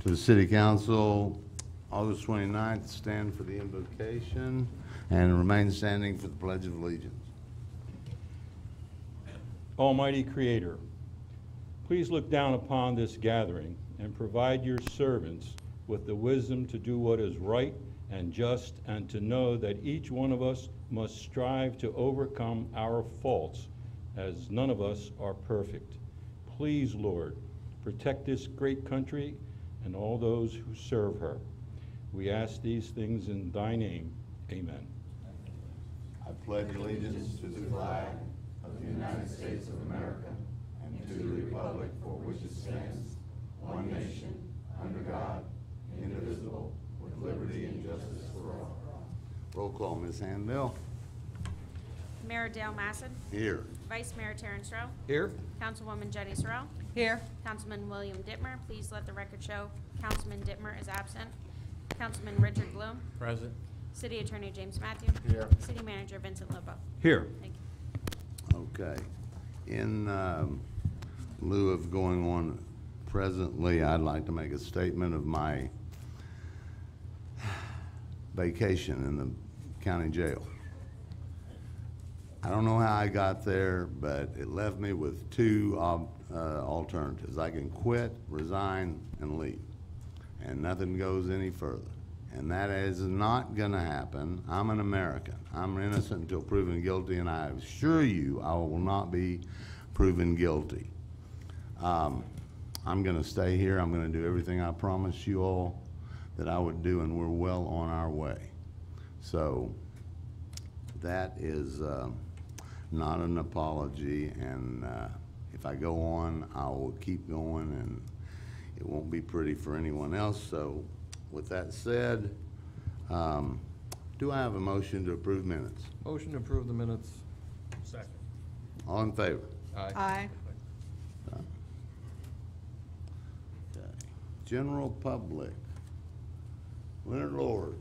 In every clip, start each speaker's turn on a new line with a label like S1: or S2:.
S1: To the City Council, August 29th, stand for the invocation and remain standing for the Pledge of Allegiance.
S2: Almighty Creator, please look down upon this gathering and provide your servants with the wisdom to do what is right and just, and to know that each one of us must strive to overcome our faults, as none of us are perfect. Please, Lord, protect this great country and all those who serve her. We ask these things in thy name. Amen.
S1: I pledge allegiance to the flag of the United States of America and to the republic for which it stands, one nation, under God, indivisible, with liberty and justice for all. Roll call, Ms. Handmill.
S3: Mayor Dale Masson.
S1: Here.
S3: Vice Mayor Terrence Rowe.
S2: Here.
S3: Councilwoman Jenny Sorrell.
S4: Here.
S3: Councilman William Dittmer. Please let the record show Councilman Dittmer is absent. Councilman Richard Bloom.
S2: Present.
S3: City Attorney James Matthew.
S2: Here.
S3: City Manager Vincent Lobo.
S2: Here.
S3: Thank you.
S1: Okay. In lieu of going on presently, I'd like to make a statement of my vacation in the county jail. I don't know how I got there, but it left me with two alternatives. I can quit, resign, and leave, and nothing goes any further. And that is not gonna happen. I'm an American. I'm innocent until proven guilty, and I assure you I will not be proven guilty. I'm gonna stay here. I'm gonna do everything I promised you all that I would do, and we're well on our way. So that is not an apology, and if I go on, I will keep going, and it won't be pretty for anyone else. So with that said, do I have a motion to approve minutes?
S5: Motion to approve the minutes. Second.
S1: All in favor?
S4: Aye.
S1: Okay. General public. Leonard Lord.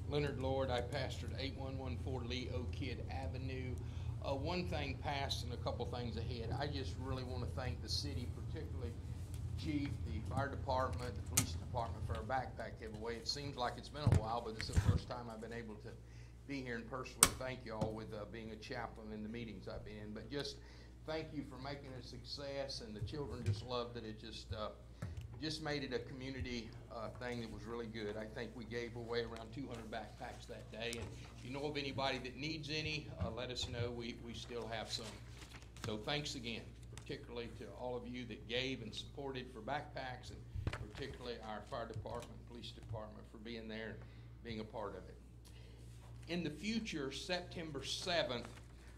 S6: Leonard Lord, I pastored 8114 Lee Oak Kid Avenue. One thing passed and a couple things ahead. I just really want to thank the city, particularly Chief, the fire department, the police department for our backpack giveaway. It seems like it's been a while, but this is the first time I've been able to be here and personally thank you all with being a chaplain in the meetings I've been in. But just thank you for making it a success, and the children just loved it. It just made it a community thing that was really good. I think we gave away around 200 backpacks that day, and if you know of anybody that needs any, let us know. We still have some. So thanks again, particularly to all of you that gave and supported for backpacks, and particularly our fire department, police department for being there and being a part of it. In the future, September 7th,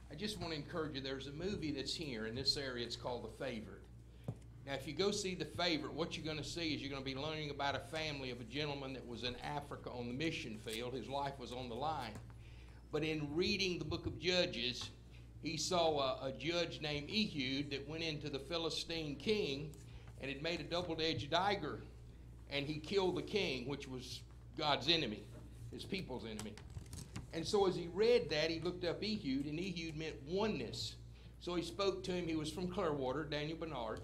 S6: I just want to encourage you, there's a movie that's here in this area. It's called The Favorite. Now, if you go see The Favorite, what you're going to see is you're going to be learning about a family of a gentleman that was in Africa on the mission field. His life was on the line. But in reading the book of Judges, he saw a judge named Ehud that went into the Philistine king and had made a double-edged dagger, and he killed the king, which was God's enemy, his people's enemy. And so as he read that, he looked up Ehud, and Ehud meant oneness. So he spoke to him. He was from Clearwater, Daniel Bernard,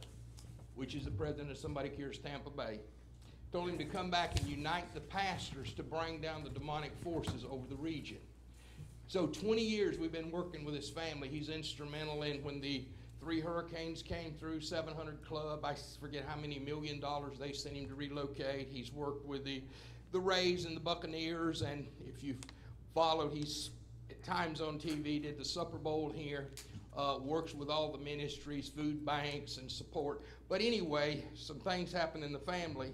S6: which is the president of Somebody Cares Tampa Bay. Told him to come back and unite the pastors to bring down the demonic forces over the region. So 20 years we've been working with his family. He's instrumental in when the 3 hurricanes came through, 700 Club, I forget how many $1 million they sent him to relocate. He's worked with the Rays and the Buccaneers, and if you've followed, he's at times on TV, did the Super Bowl here, works with all the ministries, food banks, and support. But anyway, some things happened in the family,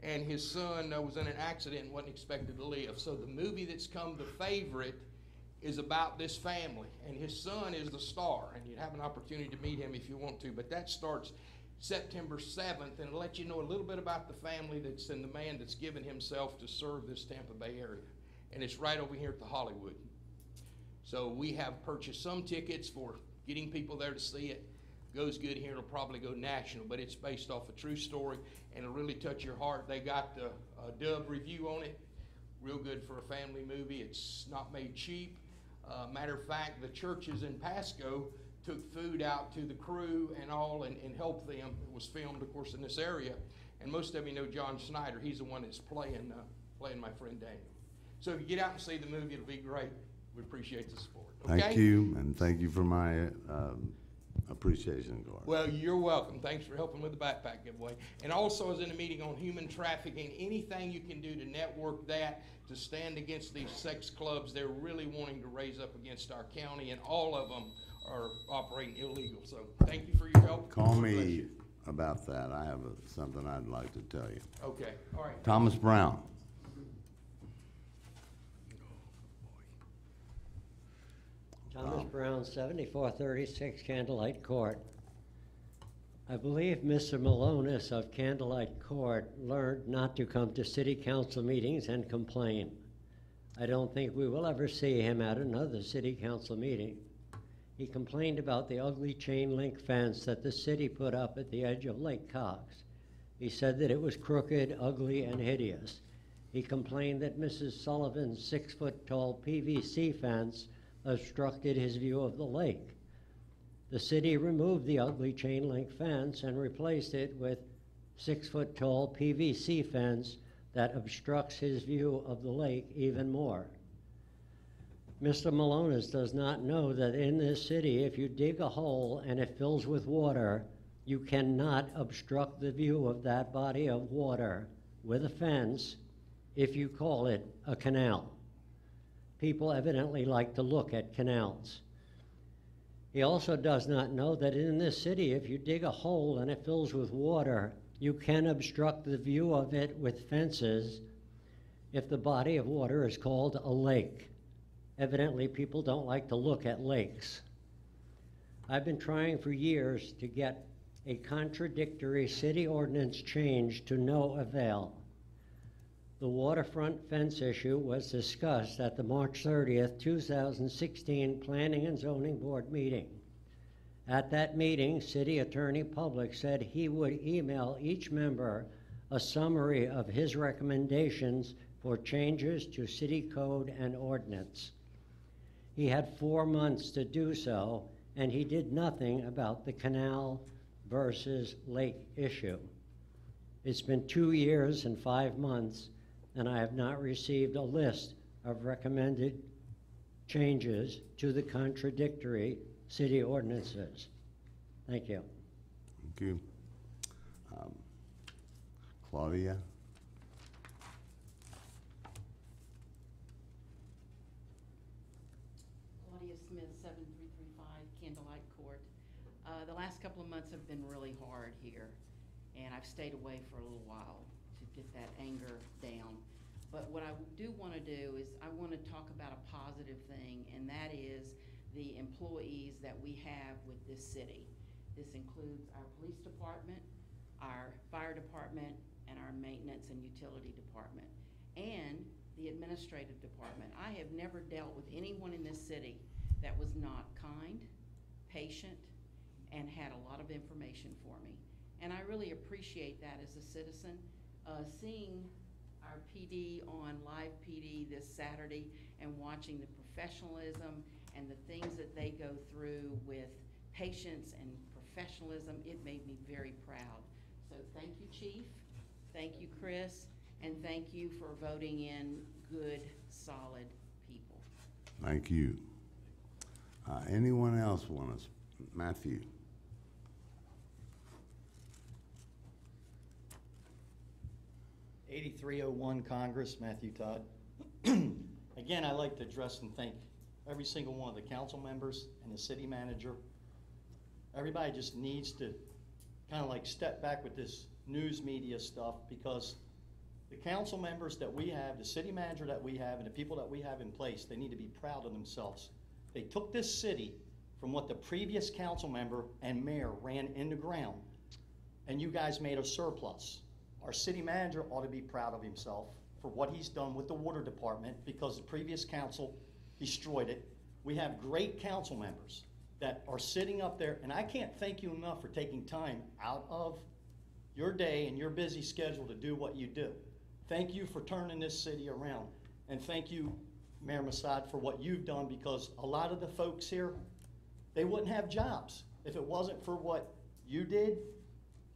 S6: and his son was in an accident and wasn't expected to live. So the movie that's come, The Favorite, is about this family, and his son is the star, and you'd have an opportunity to meet him if you want to. But that starts September 7th, and it'll let you know a little bit about the family that's and the man that's given himself to serve this Tampa Bay area. And it's right over here at the Hollywood. So we have purchased some tickets for getting people there to see it. Goes good here, it'll probably go national, but it's based off a true story, and it'll really touch your heart. They got a Dub review on it, real good for a family movie. It's not made cheap. Matter of fact, the churches in Pasco took food out to the crew and all and helped them. It was filmed, of course, in this area. And most of you know John Snyder. He's the one that's playing my friend Daniel. So if you get out and see the movie, it'll be great. We appreciate the support. Okay?
S1: Thank you, and thank you for my appreciation card.
S6: Well, you're welcome. Thanks for helping with the backpack giveaway. And also, I was in a meeting on human trafficking. Anything you can do to network that, to stand against these sex clubs, they're really wanting to raise up against our county, and all of them are operating illegal. So thank you for your help.
S1: Call
S6: God bless
S1: me
S6: you.
S1: about that. I have something I'd like to tell you.
S6: Okay, all right.
S1: Thomas Brown.
S4: Thomas Brown, 7436 Candlelight Court. I believe Mr. Malonis of Candlelight Court learned not to come to city council meetings and complain. I don't think we will ever see him at another city council meeting. He complained about the ugly chain link fence that the city put up at the edge of Lake Cox. He said that it was crooked, ugly, and hideous. He complained that Mrs. Sullivan's 6-foot-tall PVC fence obstructed his view of the lake. The city removed the ugly chain link fence and replaced it with 6-foot-tall PVC fence that obstructs his view of the lake even more. Mr. Malonis does not know that in this city, if you dig a hole and it fills with water, you cannot obstruct the view of that body of water with a fence if you call it a canal. People evidently like to look at canals. He also does not know that in this city, if you dig a hole and it fills with water, you can obstruct the view of it with fences if the body of water is called a lake. Evidently, people don't like to look at lakes. I've been trying for years to get a contradictory city ordinance change to no avail. The waterfront fence issue was discussed at the March 30th, 2016 Planning and Zoning Board meeting. At that meeting, City Attorney Public said he would email each member a summary of his recommendations for changes to city code and ordinance. He had 4 months to do so, and he did nothing about the canal versus lake issue. It's been 2 years and 5 months, and I have not received a list of recommended changes to the contradictory city ordinances. Thank you.
S1: Thank you. Claudia?
S7: Claudia Smith, 7335 Candlelight Court. The last couple of months have been really hard here, and I've stayed away for a little while to get that anger down. But what I do want to do is I want to talk about a positive thing, and that is the employees that we have with this city. This includes our police department, our fire department, and our maintenance and utility department, and the administrative department. I have never dealt with anyone in this city that was not kind, patient, and had a lot of information for me. And I really appreciate that as a citizen. Seeing our PD on live PD this Saturday and watching the professionalism and the things that they go through with patience and professionalism, it made me very proud. So thank you, Chief. Thank you, Chris. And thank you for voting in good, solid people.
S1: Thank you. Anyone else want to? Matthew?
S8: '8301 Congress, Matthew Todd. Again, I'd like to address and thank every single one of the council members and the city manager. Everybody just needs to kind of like step back with this news media stuff, because the council members that we have, the city manager that we have, and the people that we have in place, they need to be proud of themselves. They took this city from what the previous council member and mayor ran in the ground, and you guys made a surplus. Our city manager ought to be proud of himself for what he's done with the water department, because the previous council destroyed it. We have great council members that are sitting up there, and I can't thank you enough for taking time out of your day and your busy schedule to do what you do. Thank you for turning this city around, and thank you, Mayor Massad, for what you've done, because a lot of the folks here, they wouldn't have jobs. If it wasn't for what you did,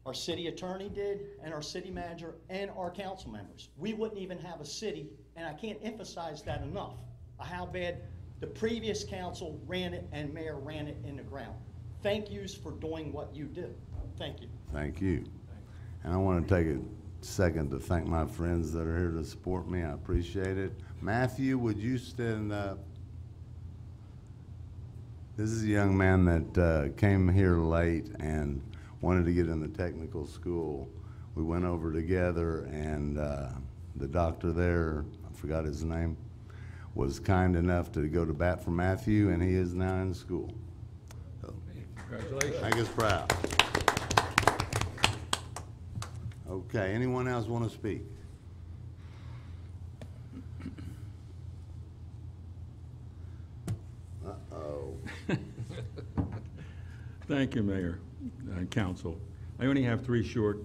S8: our city attorney did, and our city manager, and our council members, we wouldn't even have a city, and I can't emphasize that enough, how bad the previous council ran it and mayor ran it in the ground. Thank yous for doing what you do. Thank you.
S1: Thank you. And I want to take a second to thank my friends that are here to support me. I appreciate it. Matthew, would you stand up? This is a young man that came here late and wanted to get in the technical school. We went over together, and the doctor there, I forgot his name, was kind enough to go to bat for Matthew, and he is now in school. So,
S2: Congratulations.
S1: make us proud. Okay, anyone else want to speak? Uh-oh.
S2: Thank you, Mayor and Council. I only have three short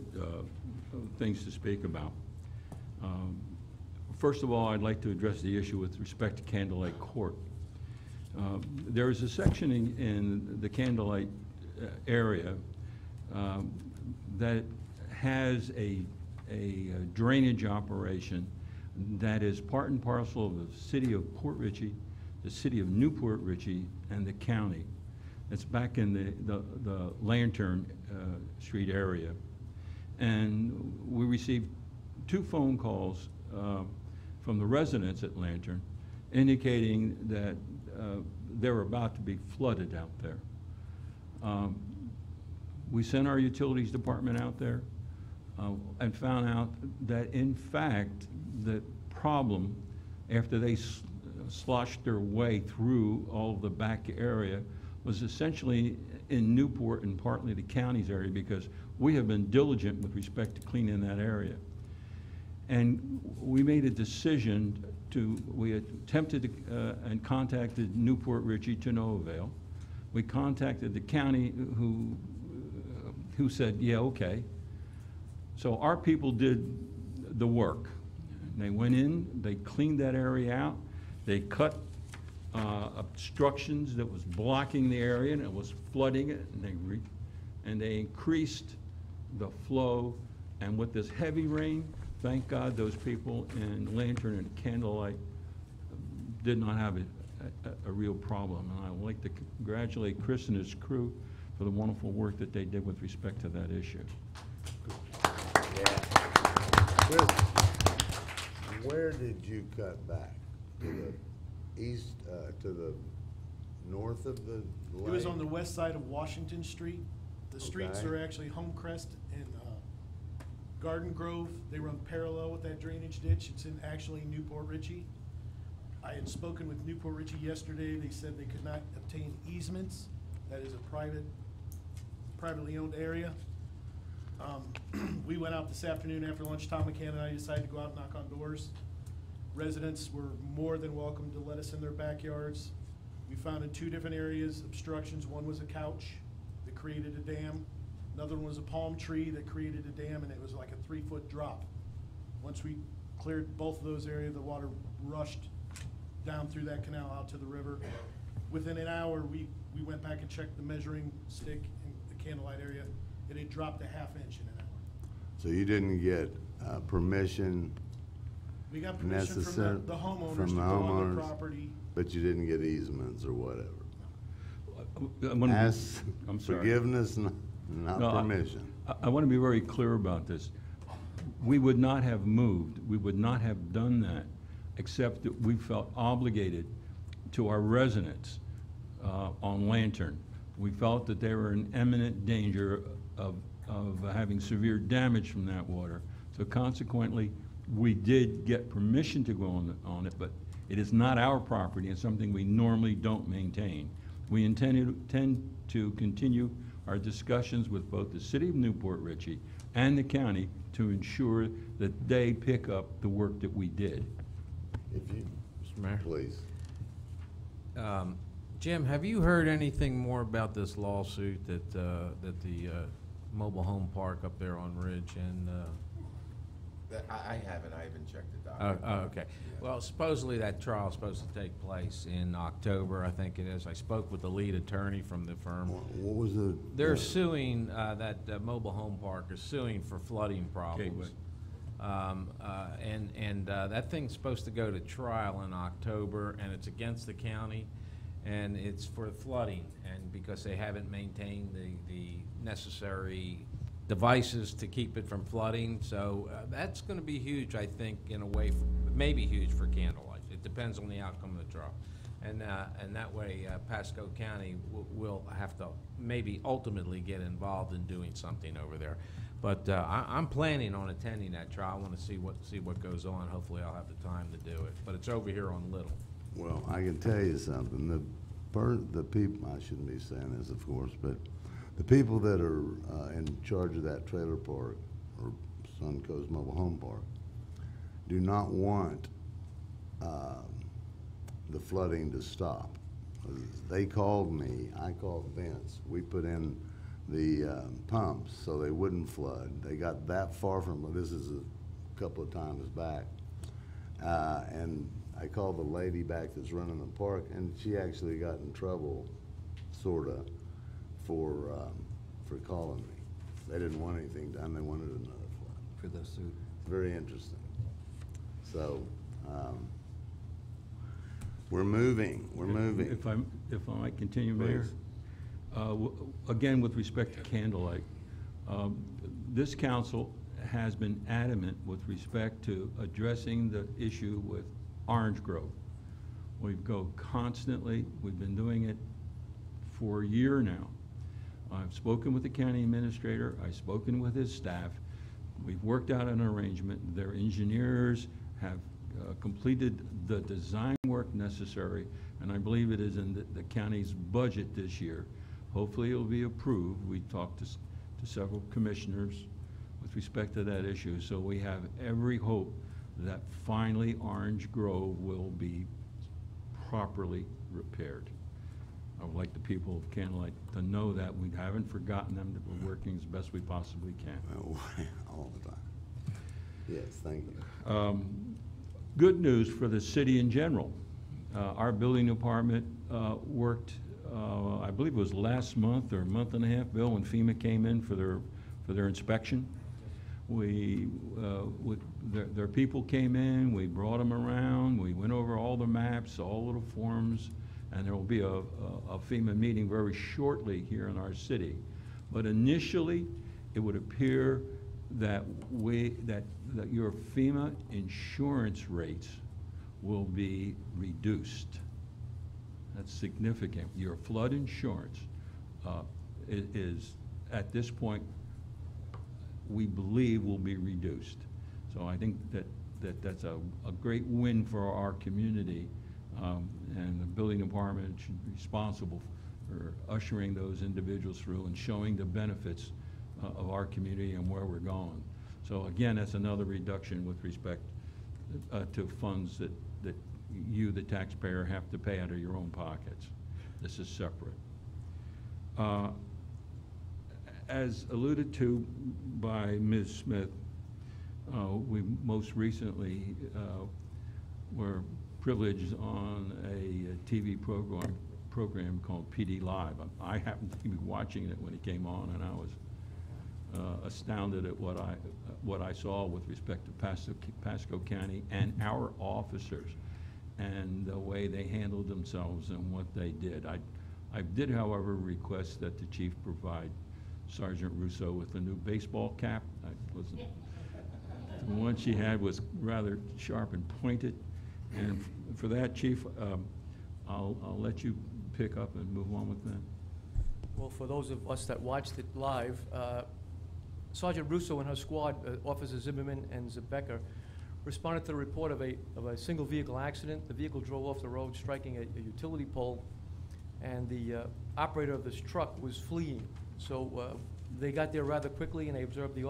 S2: things to speak about. First of all, I'd like to address the issue with respect to Candlelight Court. There is a section in the Candlelight area that has a drainage operation that is part and parcel of the city of Port Richey, the city of Newport Richey, and the county. It's back in the Lantern Street area. And we received 2 phone calls from the residents at Lantern indicating that they're about to be flooded out there. We sent our utilities department out there and found out that, in fact, the problem, after they sloshed their way through all of the back area, was essentially in Newport and partly the county's area, because we have been diligent with respect to cleaning that area. And we made a decision we attempted to, and contacted Newport Richey to no avail. We contacted the county who said, yeah, okay. So our people did the work. They went in, they cleaned that area out, they cut obstructions that was blocking the area and it was flooding it, and they increased the flow. And with this heavy rain, thank God those people in Lantern and Candlelight did not have a real problem. And I would like to congratulate Chris and his crew for the wonderful work that they did with respect to that issue.
S1: Yeah. Where did you cut back? To the east, to the north of the lane?
S9: It was on the west side of Washington Street. The streets
S1: Okay.
S9: are actually Homecrest and Garden Grove. They run parallel with that drainage ditch. It's in actually Newport Richey. I had spoken with Newport Richey yesterday. They said they could not obtain easements. That is a privately owned area. We went out this afternoon after lunch. Tom McCann and I decided to go out and knock on doors. Residents were more than welcome to let us in their backyards. We found in 2 different areas obstructions. One was a couch that created a dam. Another one was a palm tree that created a dam, and it was like a 3-foot drop. Once we cleared both of those areas, the water rushed down through that canal out to the river. Within an hour, we went back and checked the measuring stick in the Candlelight area. It had dropped a 1/2 inch in an hour.
S1: So you didn't get permission
S9: We got permission
S1: necessary
S9: from the homeowners
S1: from
S9: to
S1: the
S9: go on
S1: homeowners,
S9: the property.
S1: but you didn't get easements or whatever? Ask
S2: I'm sorry.
S1: forgiveness, not
S2: No,
S1: permission.
S2: I want to be very clear about this. We would not have moved, we would not have done that, except that we felt obligated to our residents on Lantern. We felt that they were in imminent danger of having severe damage from that water. So consequently, we did get permission to go on it, but it is not our property and something we normally don't maintain. We intend to continue our discussions with both the city of Newport Richey and the county to ensure that they pick up the work that we did.
S1: If you,
S10: Mr. Mayor.
S1: please.
S10: Jim, have you heard anything more about this lawsuit that the mobile home park up there on Ridge and
S11: I haven't checked the
S10: Oh,
S11: document.
S10: okay. Well, supposedly that trial is supposed to take place in October, I think it is. I spoke with the lead attorney from the firm.
S1: What was the?
S10: They're suing, that mobile home park is suing for flooding problems.
S2: Gateway.
S10: That thing's supposed to go to trial in October, and it's against the county, and it's for flooding, and because they haven't maintained the necessary devices to keep it from flooding. So that's going to be huge, I think, in a way, maybe huge for Candlelight. It depends on the outcome of the trial. And that way, Pasco County will have to maybe ultimately get involved in doing something over there. But I'm planning on attending that trial. I want to see what goes on. Hopefully, I'll have the time to do it. But it's over here on Little.
S1: Well, I can tell you something. The people, I shouldn't be saying this, of course, but the people that are in charge of that trailer park, or Suncoast Mobile Home Park, do not want the flooding to stop. They called me, I called Vince. We put in the pumps so they wouldn't flood. They got that far from, this is a couple of times back. And I called the lady back that's running the park, and she actually got in trouble, sorta, for calling me. They didn't want anything done, they wanted another flood.
S5: For the suit.
S1: Very interesting. So, we're moving.
S2: If I might continue, Mayor?
S1: Please.
S2: Again, with respect to Candlelight, this council has been adamant with respect to addressing the issue with Orange Grove. We've been doing it for a year now. I've spoken with the county administrator, I've spoken with his staff. We've worked out an arrangement. Their engineers have completed the design work necessary, and I believe it is in the county's budget this year. Hopefully it'll be approved. We talked to several commissioners with respect to that issue, so we have every hope that finally Orange Grove will be properly repaired. I would like the people of Candlelight to know that we haven't forgotten them, that we're working as best we possibly can.
S1: All the time. Yes, thank you.
S2: Good news for the city in general. Our building department worked, I believe it was last month or a month and a half, Bill, when FEMA came in for their inspection. Their people came in, we brought them around, we went over all the maps, all of the forms, and there will be a FEMA meeting very shortly here in our city. But initially, it would appear that your FEMA insurance rates will be reduced. That's significant. Your flood insurance is, at this point, we believe will be reduced. So I think that's a great win for our community, and the building department should be responsible for ushering those individuals through and showing the benefits of our community and where we're going. So again, that's another reduction with respect to funds that you, the taxpayer, have to pay out of your own pockets. This is separate. As alluded to by Ms. Smith, we most recently were privileged on a TV program called PD Live. I happened to be watching it when it came on, and I was astounded at what I saw with respect to Pasco County and our officers and the way they handled themselves and what they did. I did, however, request that the chief provide Sergeant Russo with a new baseball cap. The one she had was rather sharp and pointed, and for that, Chief, I'll let you pick up and move on with that.
S12: Well, for those of us that watched it live, Sergeant Russo and her squad, Officers Zimmerman and Zebecker, responded to the report of a single vehicle accident. The vehicle drove off the road, striking a utility pole, and the operator of this truck was fleeing. So they got there rather quickly, and they observed the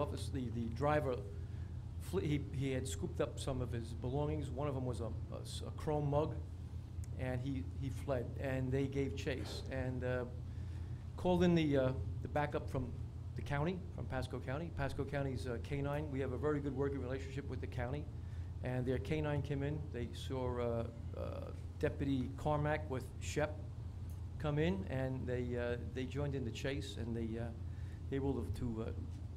S12: driver. He had scooped up some of his belongings. One of them was a chrome mug, and he fled. And they gave chase and called in the backup from the county, from Pasco County. Pasco County's K-9, we have a very good working relationship with the county. And their K-9 came in, they saw Deputy Carmack with Shep come in, and they joined in the chase, and they able to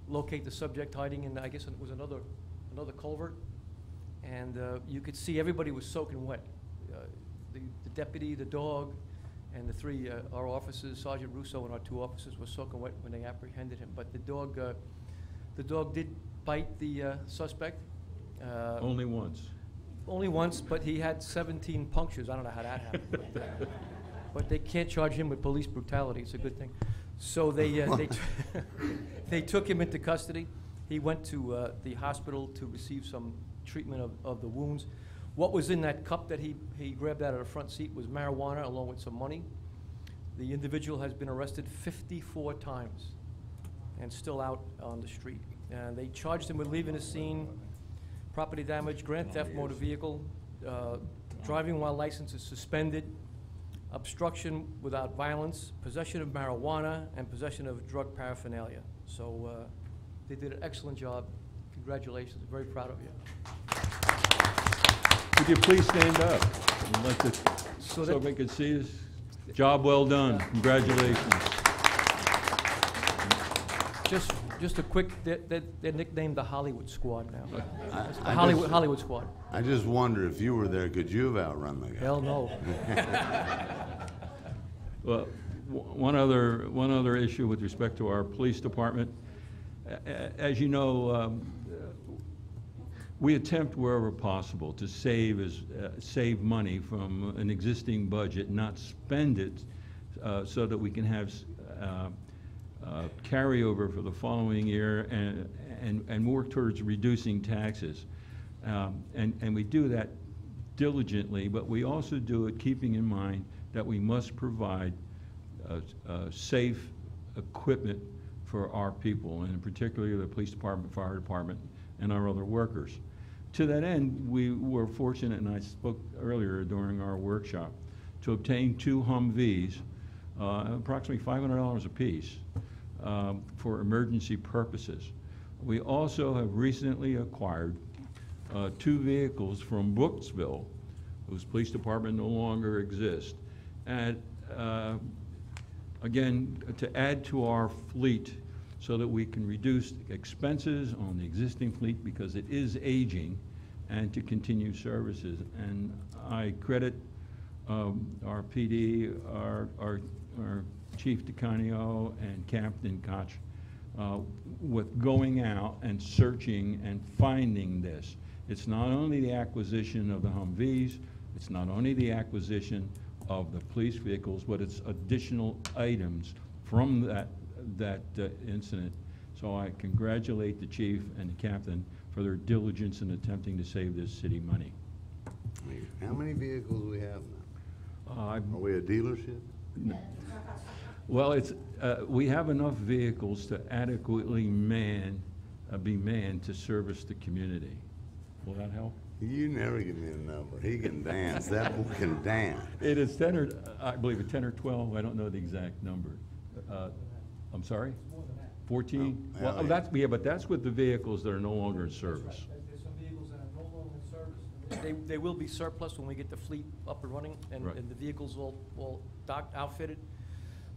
S12: locate the subject hiding in, I guess it was another culvert. And you could see everybody was soaking wet. The deputy, the dog, and the three, our officers, Sergeant Russo and our 2 officers, were soaking wet when they apprehended him. But the dog did bite the suspect.
S2: Only once.
S12: Only once, but he had 17 punctures. I don't know how that happened. But they can't charge him with police brutality. It's a good thing. So they took him into custody. He went to the hospital to receive some treatment of the wounds. What was in that cup that he grabbed out of the front seat was marijuana along with some money. The individual has been arrested 54 times and still out on the street. And they charged him with leaving the scene, property damage, grand theft motor vehicle, driving while license is suspended, obstruction without violence, possession of marijuana, and possession of drug paraphernalia. So they did an excellent job. Congratulations. Very proud of you.
S2: Would you please stand up? I'd like to, so everybody can see us. Job well done. Congratulations.
S12: Just a quick, they're nicknamed the Hollywood Squad now. Hollywood Squad.
S1: I just wonder if you were there, could you have outrun the guy?
S12: Hell no.
S2: Well, one other issue with respect to our police department. As you know, we attempt wherever possible to save money from an existing budget, not spend it, so that we can have carryover for the following year and work towards reducing taxes. And we do that diligently, but we also do it keeping in mind that we must provide safe equipment for our people, and particularly the police department, fire department, and our other workers. To that end, we were fortunate, and I spoke earlier during our workshop, to obtain 2 Humvees, approximately $500 apiece, for emergency purposes. We also have recently acquired 2 vehicles from Brooksville, whose police department no longer exists, and again, to add to our fleet so that we can reduce expenses on the existing fleet because it is aging, and to continue services. And I credit our PD, our Chief DeCanio and Captain Koch with going out and searching and finding this. It's not only the acquisition of the Humvees, it's not only the acquisition of the police vehicles, but it's additional items from that incident. So I congratulate the chief and the captain for their diligence in attempting to save this city money.
S1: How many vehicles do we have now? Are we a dealership?
S2: No. Well, it's we have enough vehicles to adequately be manned to service the community. Will that help?
S1: You never give me a number. He can dance. That boy can dance.
S2: It is 10 or, I believe, 10 or 12. I don't know the exact number. I'm sorry? 14?
S1: Oh,
S2: Well, that's, yeah, but that's with the vehicles that are no longer in service.
S12: There's some vehicles that are no longer in service. They will be surplus when we get the fleet up and running, and,
S2: Right.
S12: and the vehicles all docked, outfitted.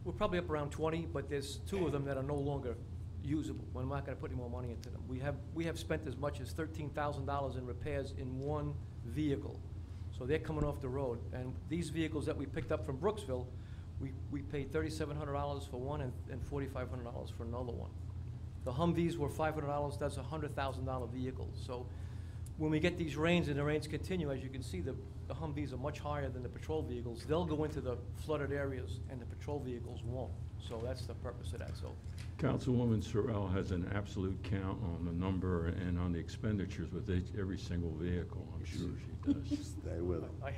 S12: We're probably up around 20, but there's 2 of them that are no longer usable. We're not gonna put any more money into them. We have spent as much as $13,000 in repairs in 1 vehicle. So they're coming off the road. And these vehicles that we picked up from Brooksville, we paid $3,700 for one and $4,500 for another one. The Humvees were $500, that's a $100,000 vehicle. So when we get these rains and the rains continue, as you can see, the Humvees are much higher than the patrol vehicles. They'll go into the flooded areas and the patrol vehicles won't. So that's the purpose of that. So
S2: Councilwoman Sorrell has an absolute count on the number and on the expenditures with every single vehicle. I'm sure she does.
S1: Stay with him.
S12: I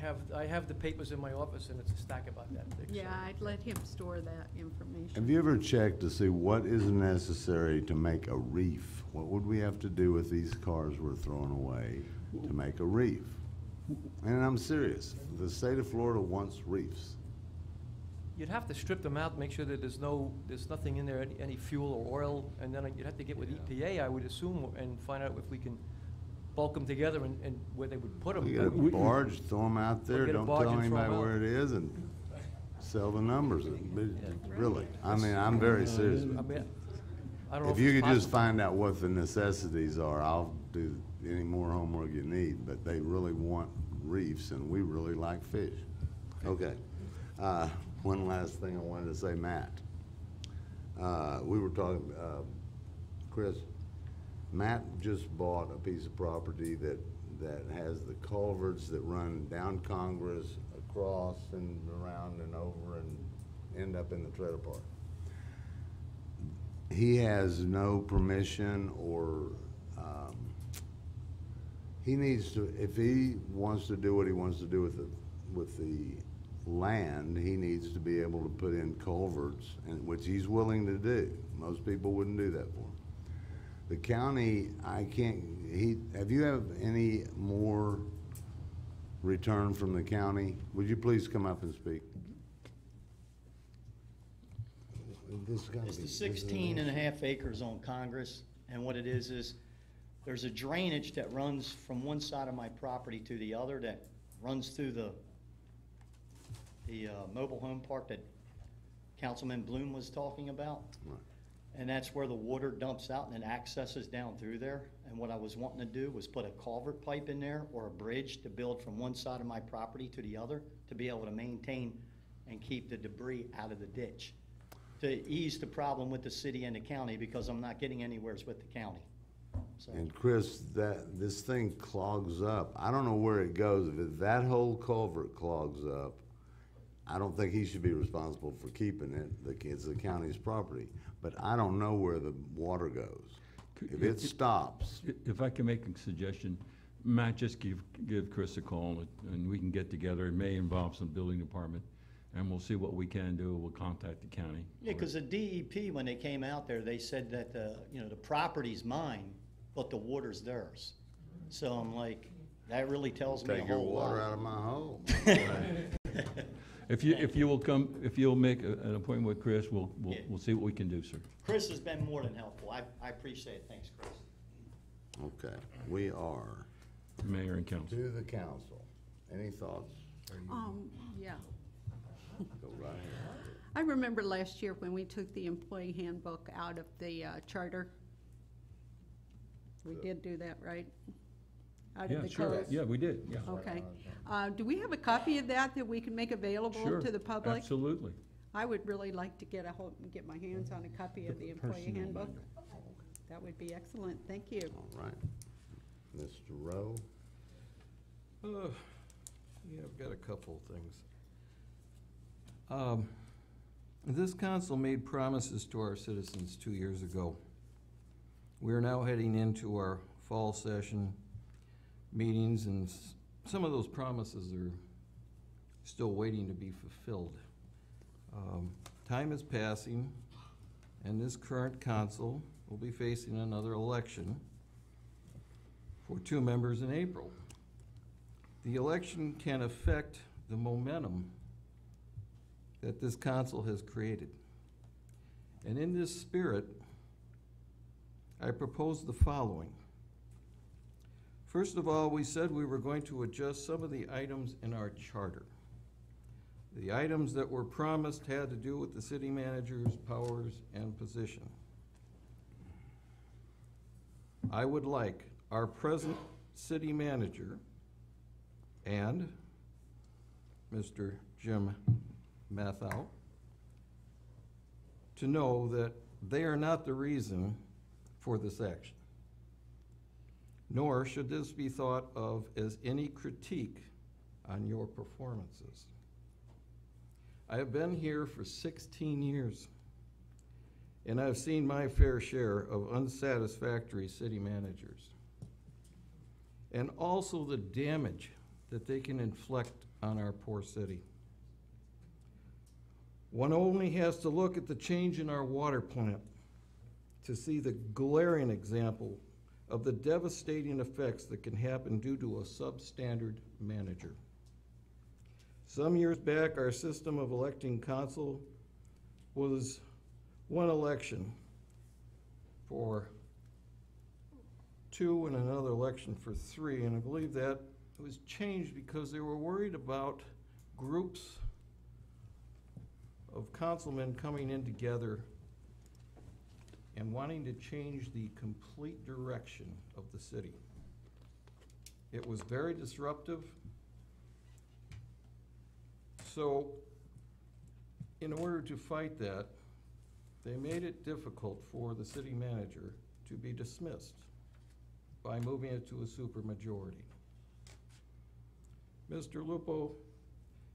S12: have the papers in my office, and it's a stack about that big.
S13: Yeah, I'd let him store that information.
S1: Have you ever checked to see what is necessary to make a reef? What would we have to do with these cars we're throwing away to make a reef? And I'm serious. The state of Florida wants reefs.
S12: You'd have to strip them out, make sure that there's nothing in there, any fuel or oil, and then you'd have to get with EPA, I would assume, and find out if we can bulk them together and where they would put them.
S1: You get a barge, throw them out there,
S12: get a
S1: don't
S12: barge
S1: tell
S12: and throw 'em
S1: anybody
S12: out.
S1: where it is, and sell the numbers. Really, I mean, I'm very serious.
S12: I mean, I don't know
S1: If
S12: if
S1: you
S12: it's
S1: could just
S12: possible.
S1: find out what the necessities are, I'll do any more homework you need, but they really want reefs, and we really like fish. Okay. One last thing I wanted to say, Matt. We were talking, Chris, Matt just bought a piece of property that has the culverts that run down Congress, across and around and over and end up in the trailer park. He has no permission or, he needs to, if he wants to do what he wants to do with the land, he needs to be able to put in culverts, and which he's willing to do. Most people wouldn't do that for him. The county, have you have any more return from the county? Would you please come up and speak?
S8: It's the 16 and a half acres on Congress, and what it is there's a drainage that runs from one side of my property to the other that runs through the mobile home park that Councilman Bloom was talking about.
S1: Right.
S8: And that's where the water dumps out and it accesses down through there. And what I was wanting to do was put a culvert pipe in there or a bridge to build from one side of my property to the other to be able to maintain and keep the debris out of the ditch, to ease the problem with the city and the county, because I'm not getting anywhere with the county. So,
S1: And Chris, this thing clogs up. I don't know where it goes. If that whole culvert clogs up, I don't think he should be responsible for keeping it. It's the county's property. But I don't know where the water goes. If it stops,
S2: If I can make a suggestion, Matt, just give Chris a call and we can get together. It may involve some building department and we'll see what we can do. We'll contact the county.
S8: yeah, because the DEP, when they came out there, they said that the property's mine, but the water's theirs. So I'm like, that really tells me a
S1: take your
S8: whole lot.
S1: water out of my home.
S2: If you'll make an appointment with Chris, we'll see what we can do, sir.
S8: Chris has been more than helpful. I appreciate it. Thanks, Chris.
S1: Okay, we are
S2: Mayor and council.
S1: to the council. Any thoughts?
S13: Yeah.
S1: Go right ahead.
S13: I remember last year when we took the employee handbook out of the charter. We did do that, right? Out of
S2: Yeah,
S13: the
S2: sure.
S13: code?
S2: Yeah, we did, yeah.
S13: Okay. Do we have a copy of that we can make available
S2: Sure,
S13: to the public?
S2: absolutely.
S13: I would really like to get my hands on a copy of the employee handbook. That would be excellent. Thank you.
S1: All right. Mr. Rowe?
S5: Yeah, I've got a couple of things. This council made promises to our citizens 2 years ago. We are now heading into our fall session meetings, and some of those promises are still waiting to be fulfilled. Time is passing, and this current council will be facing another election for 2 members in April. The election can affect the momentum that this council has created. And in this spirit, I propose the following. First of all, we said we were going to adjust some of the items in our charter. The items that were promised had to do with the city manager's powers and position. I would like our present city manager and Mr. Jim Mathau to know that they are not the reason for this action. Nor should this be thought of as any critique on your performances. I have been here for 16 years, and I've seen my fair share of unsatisfactory city managers, and also the damage that they can inflict on our poor city. One only has to look at the change in our water plant to see the glaring example of the devastating effects that can happen due to a substandard manager. Some years back, our system of electing council was one election for 2 and another election for 3, and I believe that was changed because they were worried about groups of councilmen coming in together and wanting to change the complete direction of the city. It was very disruptive. So, in order to fight that, they made it difficult for the city manager to be dismissed by moving it to a supermajority. Mr. Lupo,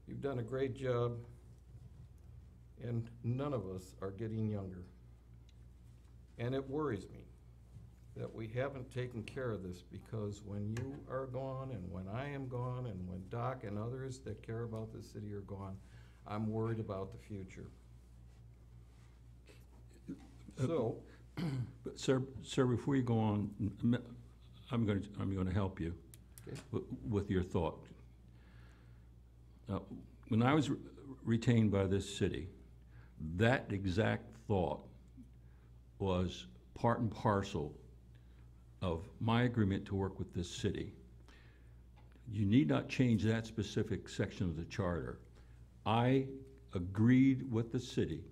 S5: you've done a great job, and none of us are getting younger. And it worries me that we haven't taken care of this, because when you are gone, and when I am gone, and when Doc and others that care about the city are gone, I'm worried about the future. So,
S2: But sir, before you go on, I'm going to help you with your thought. When I was retained by this city, that exact thought was part and parcel of my agreement to work with this city. You need not change that specific section of the charter. I agreed with the city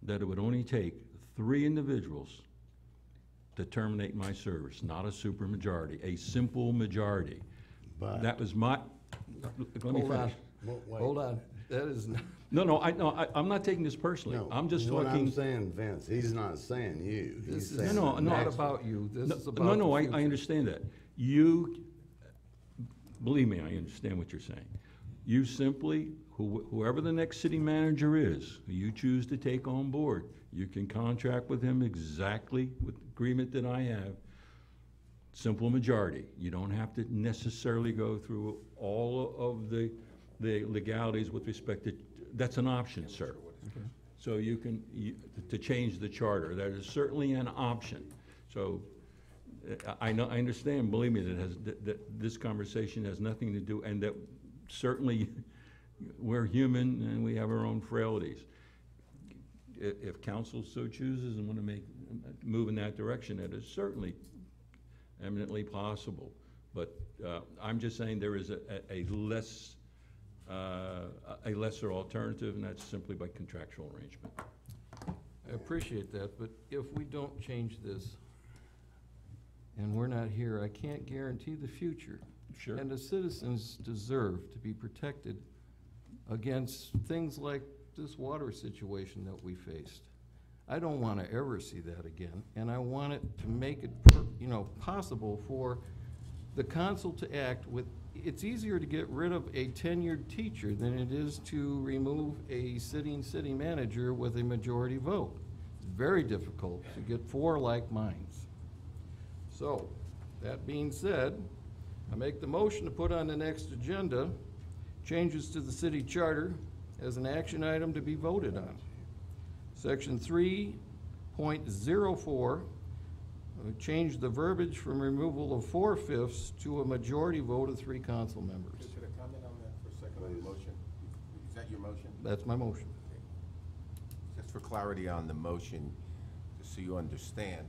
S2: that it would only take 3 individuals to terminate my service, not a supermajority, a simple majority.
S1: But-
S2: That was my, let me
S5: hold on,
S2: finish.
S5: hold on. That is not,
S2: No, I'm not taking this personally.
S1: No,
S2: I'm just
S1: what
S2: looking.
S1: I'm saying, Vince, he's not saying you.
S5: this
S1: He's
S5: is
S1: saying
S2: No,
S1: the
S5: not
S1: next
S5: about you. This
S2: No,
S5: is about
S2: no,
S5: the
S2: I
S5: future.
S2: understand that. You, believe me, I understand what you're saying. You simply, whoever the next city manager is, who you choose to take on board, you can contract with him exactly with the agreement that I have. Simple majority. You don't have to necessarily go through all of the legalities with respect to, that's an option, sir. So you can, to change the charter, that is certainly an option. So I understand, believe me, that this conversation has nothing to do, and that certainly we're human and we have our own frailties. If council so chooses and want to move in that direction, it is certainly eminently possible. But I'm just saying there is a lesser alternative, and that's simply by contractual arrangement.
S5: I appreciate that, but if we don't change this, and we're not here, I can't guarantee the future.
S2: Sure.
S5: And the citizens deserve to be protected against things like this water situation that we faced. I don't want to ever see that again, and I want it to make it, possible for the council to act with. It's easier to get rid of a tenured teacher than it is to remove a sitting city manager with a majority vote. It's very difficult to get 4 like minds. So, that being said, I make the motion to put on the next agenda changes to the city charter as an action item to be voted on. Section 3.04, change the verbiage from removal of 4/5 to a majority vote of 3 council members.
S11: Could I comment on that for a second on the motion? Is that your motion?
S5: That's my motion.
S11: Just for clarity on the motion, just so you understand,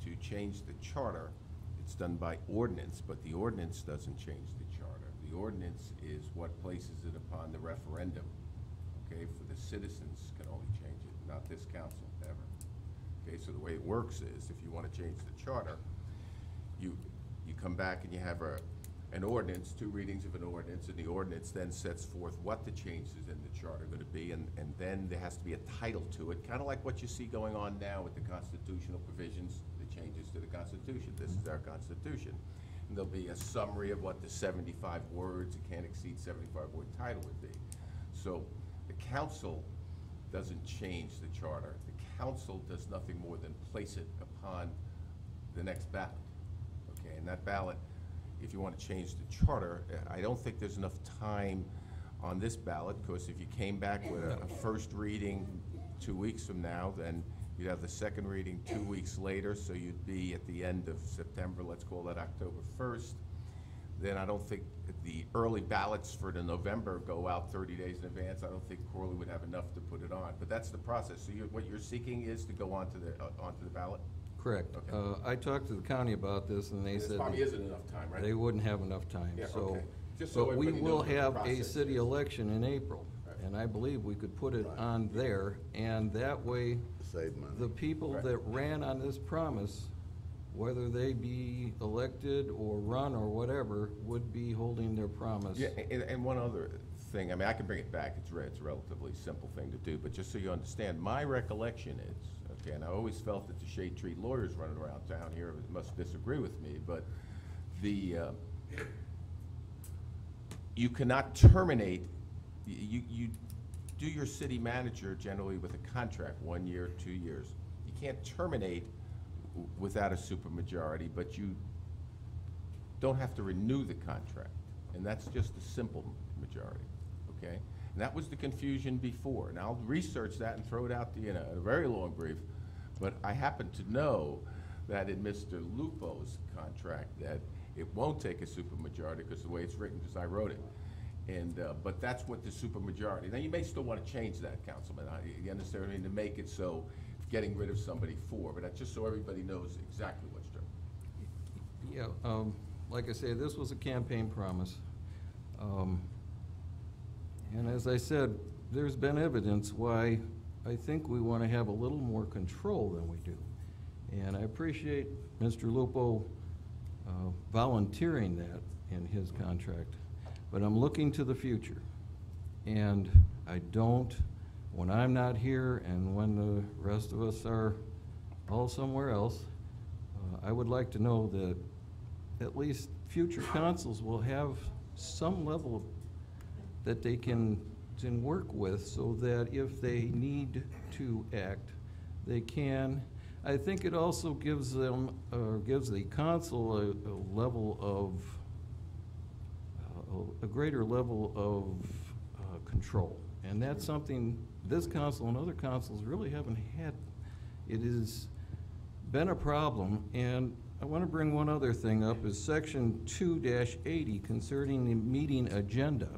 S11: to change the charter, it's done by ordinance, but the ordinance doesn't change the charter. The ordinance is what places it upon the referendum, okay? For the citizens can only change it, not this council, ever. Okay, so the way it works is, if you want to change the charter, you come back and you have an ordinance, 2 readings of an ordinance, and the ordinance then sets forth what the changes in the charter are going to be, and then there has to be a title to it, kind of like what you see going on now with the constitutional provisions, the changes to the Constitution. This is our Constitution. And there'll be a summary of what the 75 words, it can't exceed 75-word title would be. So the council doesn't change the charter. The council does nothing more than place it upon the next ballot. Okay, and that ballot, if you want to change the charter, I don't think there's enough time on this ballot, because if you came back with a first reading 2 weeks from now, then you'd have the second reading 2 weeks later, so you'd be at the end of September, let's call that October 1st. then I don't think the early ballots for the November go out 30 days in advance. I don't think Corley would have enough to put it on, but that's the process. So what you're seeking is to go onto the ballot?
S5: Correct.
S11: Okay.
S5: I talked to the county about this, and they
S11: This
S5: said
S11: probably isn't enough time, right?
S5: they wouldn't have enough time,
S11: Yeah,
S5: so.
S11: okay. Just so
S5: But we
S11: everybody
S5: will
S11: knows what the
S5: have a
S11: process
S5: city
S11: is.
S5: election in April,
S11: Right.
S5: and I believe we could put it
S1: Right.
S5: on there, and that way,
S1: Save money.
S5: the people
S11: Right.
S5: that ran on this promise, whether they be elected or run or whatever, would be holding their promise.
S11: Yeah, and one other thing, I mean, I can bring it back, it's a relatively simple thing to do, but just so you understand, my recollection is, okay, and I always felt that the shade tree lawyers running around town here must disagree with me, but you cannot terminate, you do your city manager generally with a contract, 1 year, 2 years. You can't terminate without a supermajority, but you don't have to renew the contract, and that's just a simple majority, okay? And that was the confusion before, and I'll research that and throw it out to you in a very long brief, but I happen to know that in Mr. Lupo's contract that it won't take a supermajority because the way it's written, because I wrote it. And, but that's what the supermajority, now you may still want to change that, Councilman, you understand what I mean, to make it so getting rid of somebody but that's just so everybody knows exactly what's true.
S5: Yeah, like I say, this was a campaign promise. And as I said, there's been evidence why I think we want to have a little more control than we do. And I appreciate Mr. Lupo volunteering that in his contract. But I'm looking to the future. And I don't, when I'm not here and when the rest of us are all somewhere else, I would like to know that at least future councils will have some level that they can work with so that if they need to act, they can. I think it also gives them, gives the council a level of, a greater level of control. And that's something this council and other councils really haven't had. It has been a problem, and I want to bring one other thing up, is section 2-80 concerning the meeting agenda.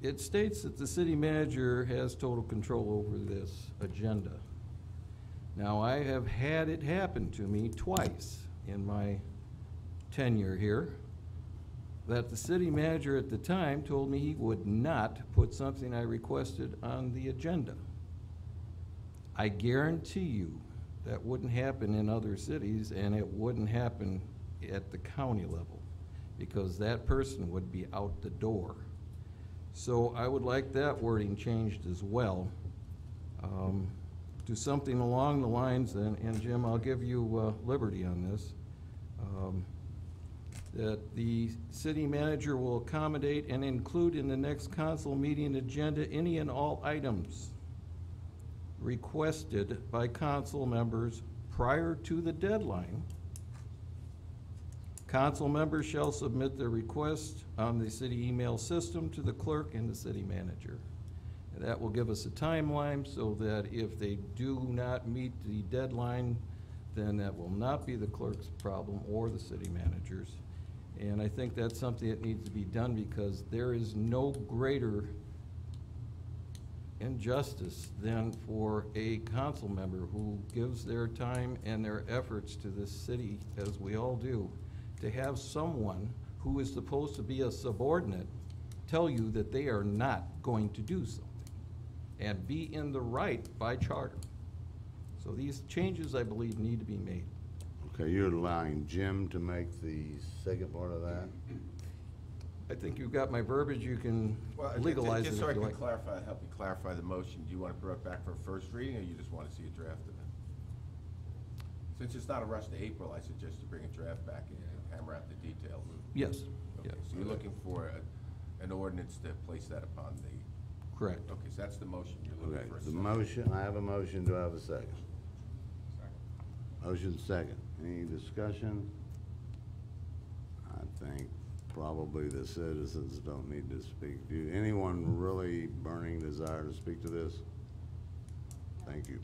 S5: It states that the city manager has total control over this agenda. Now, I have had it happen to me twice in my tenure here, that the city manager at the time told me he would not put something I requested on the agenda. I guarantee you that wouldn't happen in other cities, and it wouldn't happen at the county level, because that person would be out the door. So I would like that wording changed as well, to something along the lines, and Jim, I'll give you liberty on this, that the city manager will accommodate and include in the next council meeting agenda any and all items requested by council members prior to the deadline. Council members shall submit their request on the city email system to the clerk and the city manager. And that will give us a timeline so that if they do not meet the deadline, then that will not be the clerk's problem or the city manager's. And I think that's something that needs to be done, because there is no greater injustice than for a council member who gives their time and their efforts to this city, as we all do, to have someone who is supposed to be a subordinate tell you that they are not going to do something and be in the right by charter. So these changes, I believe, need to be made.
S1: Okay, you're allowing Jim to make the second part of that?
S5: I think you've got my verbiage, you can legalize it if
S11: Just so I
S5: you
S11: can
S5: like.
S11: clarify, help me clarify the motion, do you want to bring it back for a first reading, or you just want to see a draft of it? Since it's not a rush to April, I suggest you bring a draft back and hammer out the details.
S5: Yes,
S11: Okay,
S5: yes.
S11: so you're looking for an ordinance to place that upon the,
S5: Correct.
S11: okay, so that's the motion you're
S1: Okay,
S11: looking for. a
S1: the
S11: second.
S1: motion, I have a motion, do I have a second? Motion second. Any discussion? I think probably the citizens don't need to speak. Do anyone really burning desire to speak to this? Thank you.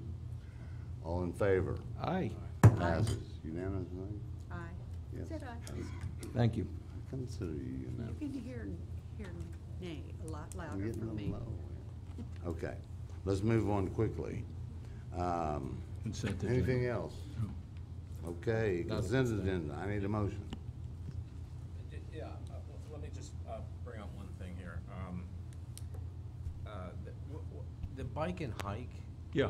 S1: All in favor?
S5: Aye.
S1: Passes unanimously.
S13: Aye.
S1: Yes.
S13: Said I.
S5: Thank you.
S1: I consider you, you know.
S13: You can hear nay a lot
S1: We're
S13: louder
S1: getting a
S13: from
S1: little
S13: me.
S1: low. Okay, let's move on quickly.
S2: Consent agenda.
S1: Anything else? Okay,
S5: That's
S1: consent
S5: consent.
S1: agenda, I need a motion.
S10: Yeah, let me just bring up one thing here. The bike and hike.
S2: Yeah.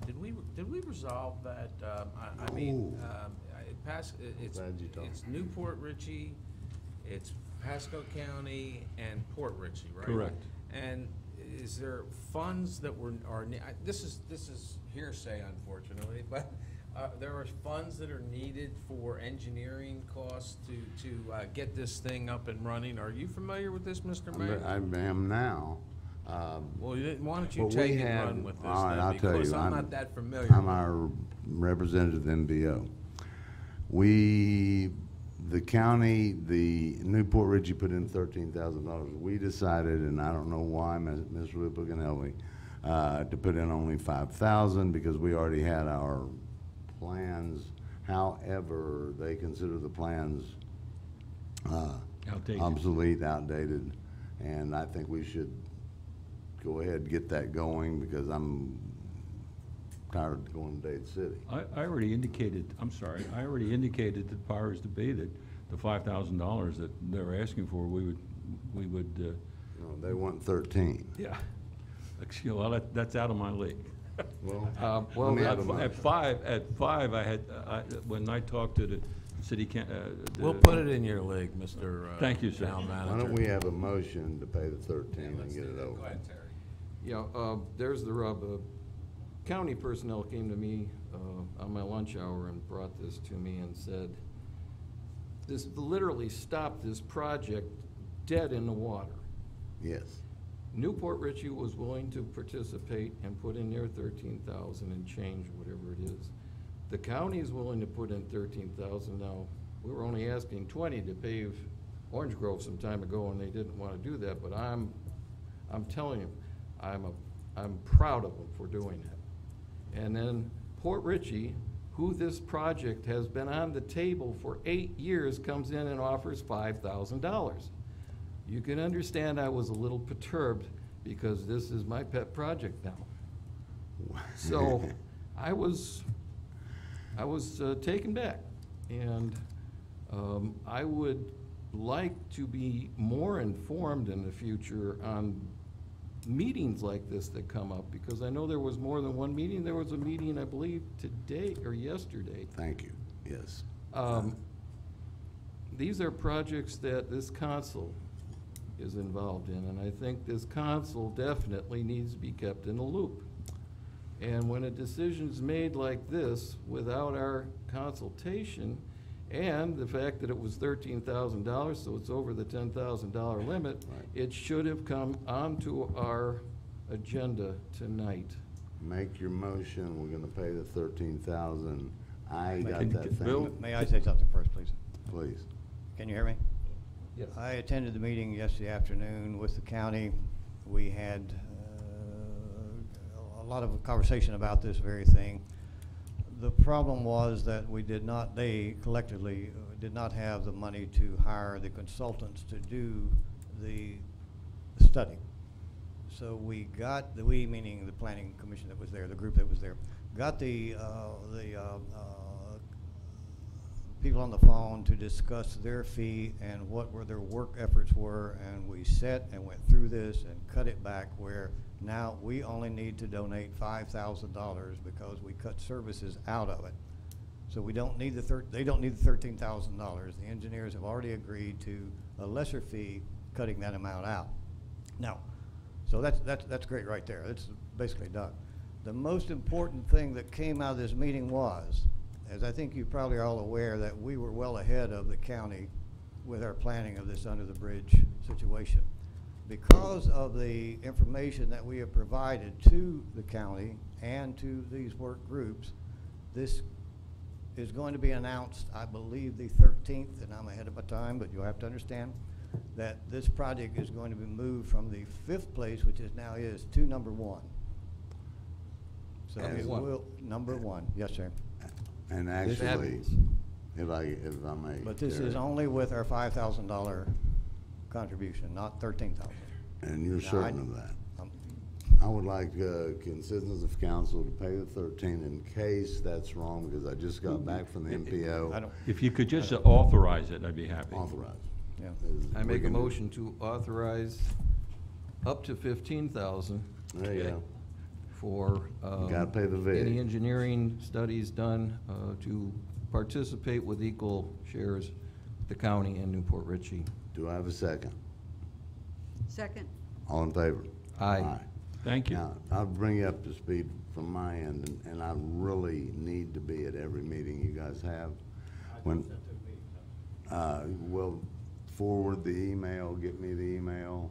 S10: Did we resolve that? I mean,
S1: No.
S10: it's
S1: Glad you told
S10: it's Newport Richey, it's Pasco County, and Port Richey, right?
S2: Correct.
S10: And is there funds that this is hearsay, unfortunately, but there are funds that are needed for engineering costs to get this thing up and running. Are you familiar with this, Mr. Mayor?
S1: I am now.
S10: Well, why don't you
S1: But we
S10: take and
S1: have-
S10: run with this
S1: all right,
S10: then,
S1: I'll tell
S10: because
S1: you,
S10: I'm
S1: I'm-
S10: not that familiar.
S1: I'm
S10: with it.
S1: our representative MBO. The county, the Newport Richey put in $13,000. We decided, and I don't know why, Ms. Lupa can help me, to put in only $5,000 because we already had our plans. However, they consider the plans
S2: Outdated.
S1: obsolete, outdated, and I think we should go ahead and get that going because I'm tired of going to Dade City.
S2: I already indicated, I'm sorry, I already indicated to the powers to be that the $5,000 that they're asking for, we would,
S1: No, they want 13.
S2: yeah. Well, that's out of my league.
S1: Well,
S5: well,
S1: let me have a
S2: At
S1: motion.
S2: five, I had, when I talked to the city
S10: We'll put it in your league, Mr.
S2: Thank you, sir.
S10: Town
S1: Why
S10: Manager.
S1: don't we have a motion to pay the 13 and get it over?
S10: Go ahead, Terry.
S5: Yeah, there's the rub. County personnel came to me on my lunch hour and brought this to me and said, this literally stopped this project dead in the water.
S1: Yes.
S5: Newport Richey was willing to participate and put in their 13,000 and change, whatever it is. The county is willing to put in 13,000 now. We were only asking 20 to pave Orange Grove some time ago, and they didn't want to do that, but I'm telling you, I'm proud of them for doing that. And then Port Richey, who this project has been on the table for 8 years, comes in and offers $5,000. You can understand I was a little perturbed because this is my pet project now. So I was taken back, and I would like to be more informed in the future on meetings like this that come up, because I know there was more than one meeting. There was a meeting, I believe, today or yesterday.
S1: Thank you. Yes.
S5: These are projects that this council is involved in, and I think this council definitely needs to be kept in the loop. And when a decision's made like this without our consultation, and the fact that it was $13,000, so it's over the $10,000 limit,
S1: Right.
S5: it should have come onto our agenda tonight.
S1: Make your motion. We're gonna pay the 13,000. I got
S2: Can-
S1: that
S2: Bill?
S1: thing.
S14: May I say something first, please?
S1: Please.
S14: Can you hear me?
S5: Yes.
S14: I attended the meeting yesterday afternoon with the county. We had a lot of conversation about this very thing. The problem was that they collectively did not have the money to hire the consultants to do the study. So we meaning the planning commission that was there, the group that was there, got the people on the phone to discuss their fee and what their work efforts were, and we sat and went through this and cut it back where now we only need to donate $5,000 because we cut services out of it. So we don't need they don't need the $13,000. The engineers have already agreed to a lesser fee, cutting that amount out. Now, so that's great right there. It's basically done. The most important thing that came out of this meeting was, as I think you probably are all aware, that we were well ahead of the county with our planning of this under the bridge situation. Because of the information that we have provided to the county and to these work groups, this is going to be announced, I believe, the 13th, and I'm ahead of my time, but you'll have to understand that this project is going to be moved from the 5th place, which it now is, to number 1. So
S1: As
S14: it
S1: what?
S14: will, number 1, yes, sir.
S1: And actually,
S5: Fabulous.
S1: if I may.
S14: But this
S1: Terry.
S14: is only with our $5,000 contribution, not 13,000.
S1: And you're
S14: Now,
S1: certain of that? I would like consensus of council to pay the 13 in case that's wrong, because I just got back from the MPO.
S14: I don't,
S2: If you could just authorize it, I'd be happy.
S1: Authorize.
S14: yeah.
S5: I make a motion to authorize up to 15,000
S1: There you go.
S5: for
S1: You gotta pay the VIG.
S5: any engineering studies done to participate with equal shares with the county and Newport Richey.
S1: Do I have a second?
S13: Second.
S1: All in favor?
S5: Aye.
S2: Thank you.
S1: Now, I'll bring you up to speed from my end, and I really need to be at every meeting you guys have. When, we'll forward the email, get me the email.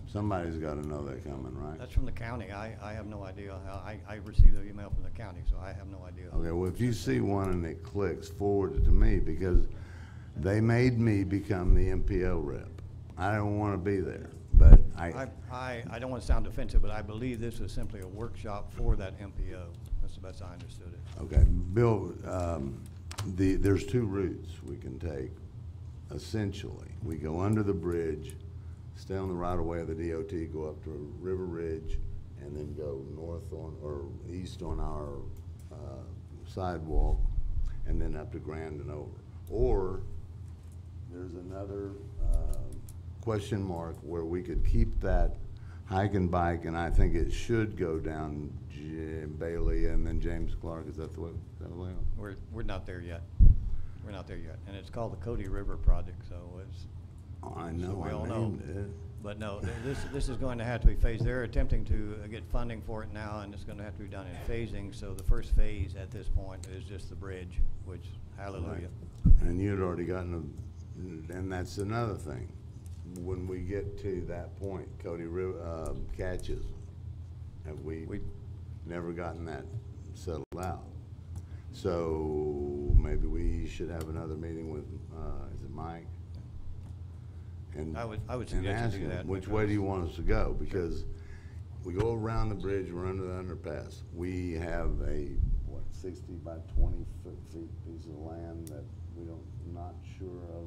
S1: Somebody's gotta know they're coming, right?
S14: That's from the county. I have no idea how, I received the email from the county, so I have no idea.
S1: Okay, well, if you see one and it clicks, forward it to me, because they made me become the MPO rep. I don't wanna be there, but
S14: I don't want to sound offensive, but I believe this is simply a workshop for that MPO. That's the best I understood it.
S1: Okay, Bill, there's two routes we can take, essentially. We go under the bridge, stay on the right of way of the DOT, go up to River Ridge, and then go north on, or east on our sidewalk, and then up to Grand and over. Or, there's another question mark where we could keep that hike and bike, and I think it should go down Bailey and then James Clark. Is that the way?
S14: We're not there yet. We're not there yet. And it's called the Cody River Project, so it's.
S1: I know,
S14: so we all
S1: I
S14: know.
S1: named it.
S14: But no, this is going to have to be phased. They're attempting to get funding for it now, and it's going to have to be done in phasing. So the first phase at this point is just the bridge, which, hallelujah.
S1: And you'd already gotten and that's another thing. When we get to that point, Cody River, catches, have we never gotten that settled out? So maybe we should have another meeting with, is it Mike? And
S14: I would
S1: and
S14: suggest
S1: ask
S14: you do
S1: him,
S14: that.
S1: which way do you want us to go? Because we go around the bridge, we're under the underpass. We have a, what, 60 by 20 feet piece of land that we don't, not sure of.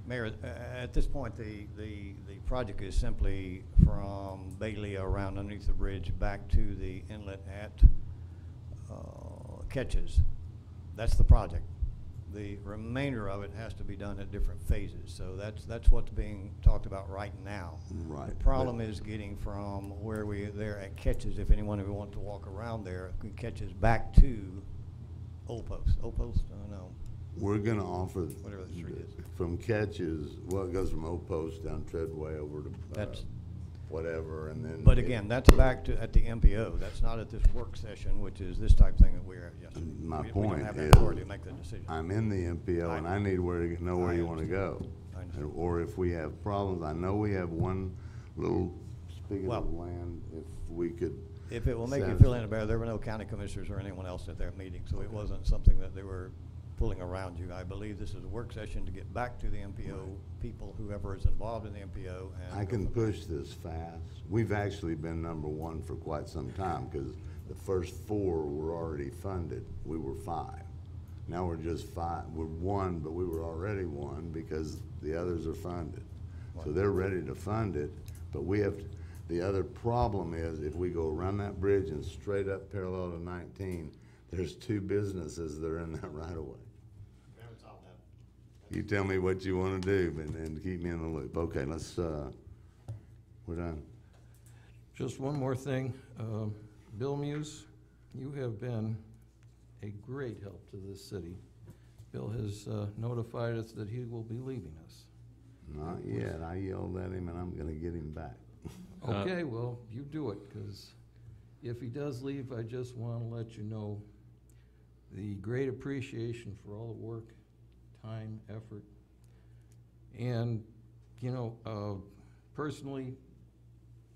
S14: Mayor, at this point, the project is simply from Bailey around underneath the bridge back to the inlet at Catches. That's the project. The remainder of it has to be done at different phases. So that's what's being talked about right now.
S1: Right.
S14: The problem is getting from where there at Catches, if anyone who wants to walk around there, Catches back to Old Post. Old Post? No.
S1: We're gonna offer.
S14: Whatever the street is.
S1: From Catches, well, it goes from Old Post down Treadway over to,
S14: That's-
S1: whatever, and then.
S14: But again, that's back to, at the MPO. That's not at this work session, which is this type thing that we're at, yes.
S1: My
S14: We
S1: point
S14: don't have the
S1: is,
S14: authority to make that decision.
S1: I'm in the MPO and I need know where you wanna go.
S14: I understand.
S1: Or if we have problems, I know we have one little spigot
S14: Well-
S1: of land, if we could.
S14: If it will make you
S1: send-
S14: feel any better, there were no county commissioners or anyone else at that meeting, so it wasn't something that they were pulling around you. I believe this is a work session to get back to the MPO people, whoever is involved in the MPO. And
S1: I
S14: go
S1: can
S14: from there.
S1: push this fast. We've actually been #1 for quite some time, because the first 4 were already funded. We were 5. Now we're just 5. We're 1, but we were already 1 because the others are funded. So they're ready to fund it, but we have, the other problem is if we go around that bridge and straight up parallel to 19, there's 2 businesses that are in that right of way. You tell me what you want to do and keep me in the loop. Okay, let's, we're done.
S5: Just one more thing. Bill Muse, you have been a great help to this city. Bill has notified us that he will be leaving us.
S1: Not yet. I yelled at him and I'm gonna get him back.
S5: Okay, well, you do it, because if he does leave, I just want to let you know the great appreciation for all the work, time, effort. And, you know, personally,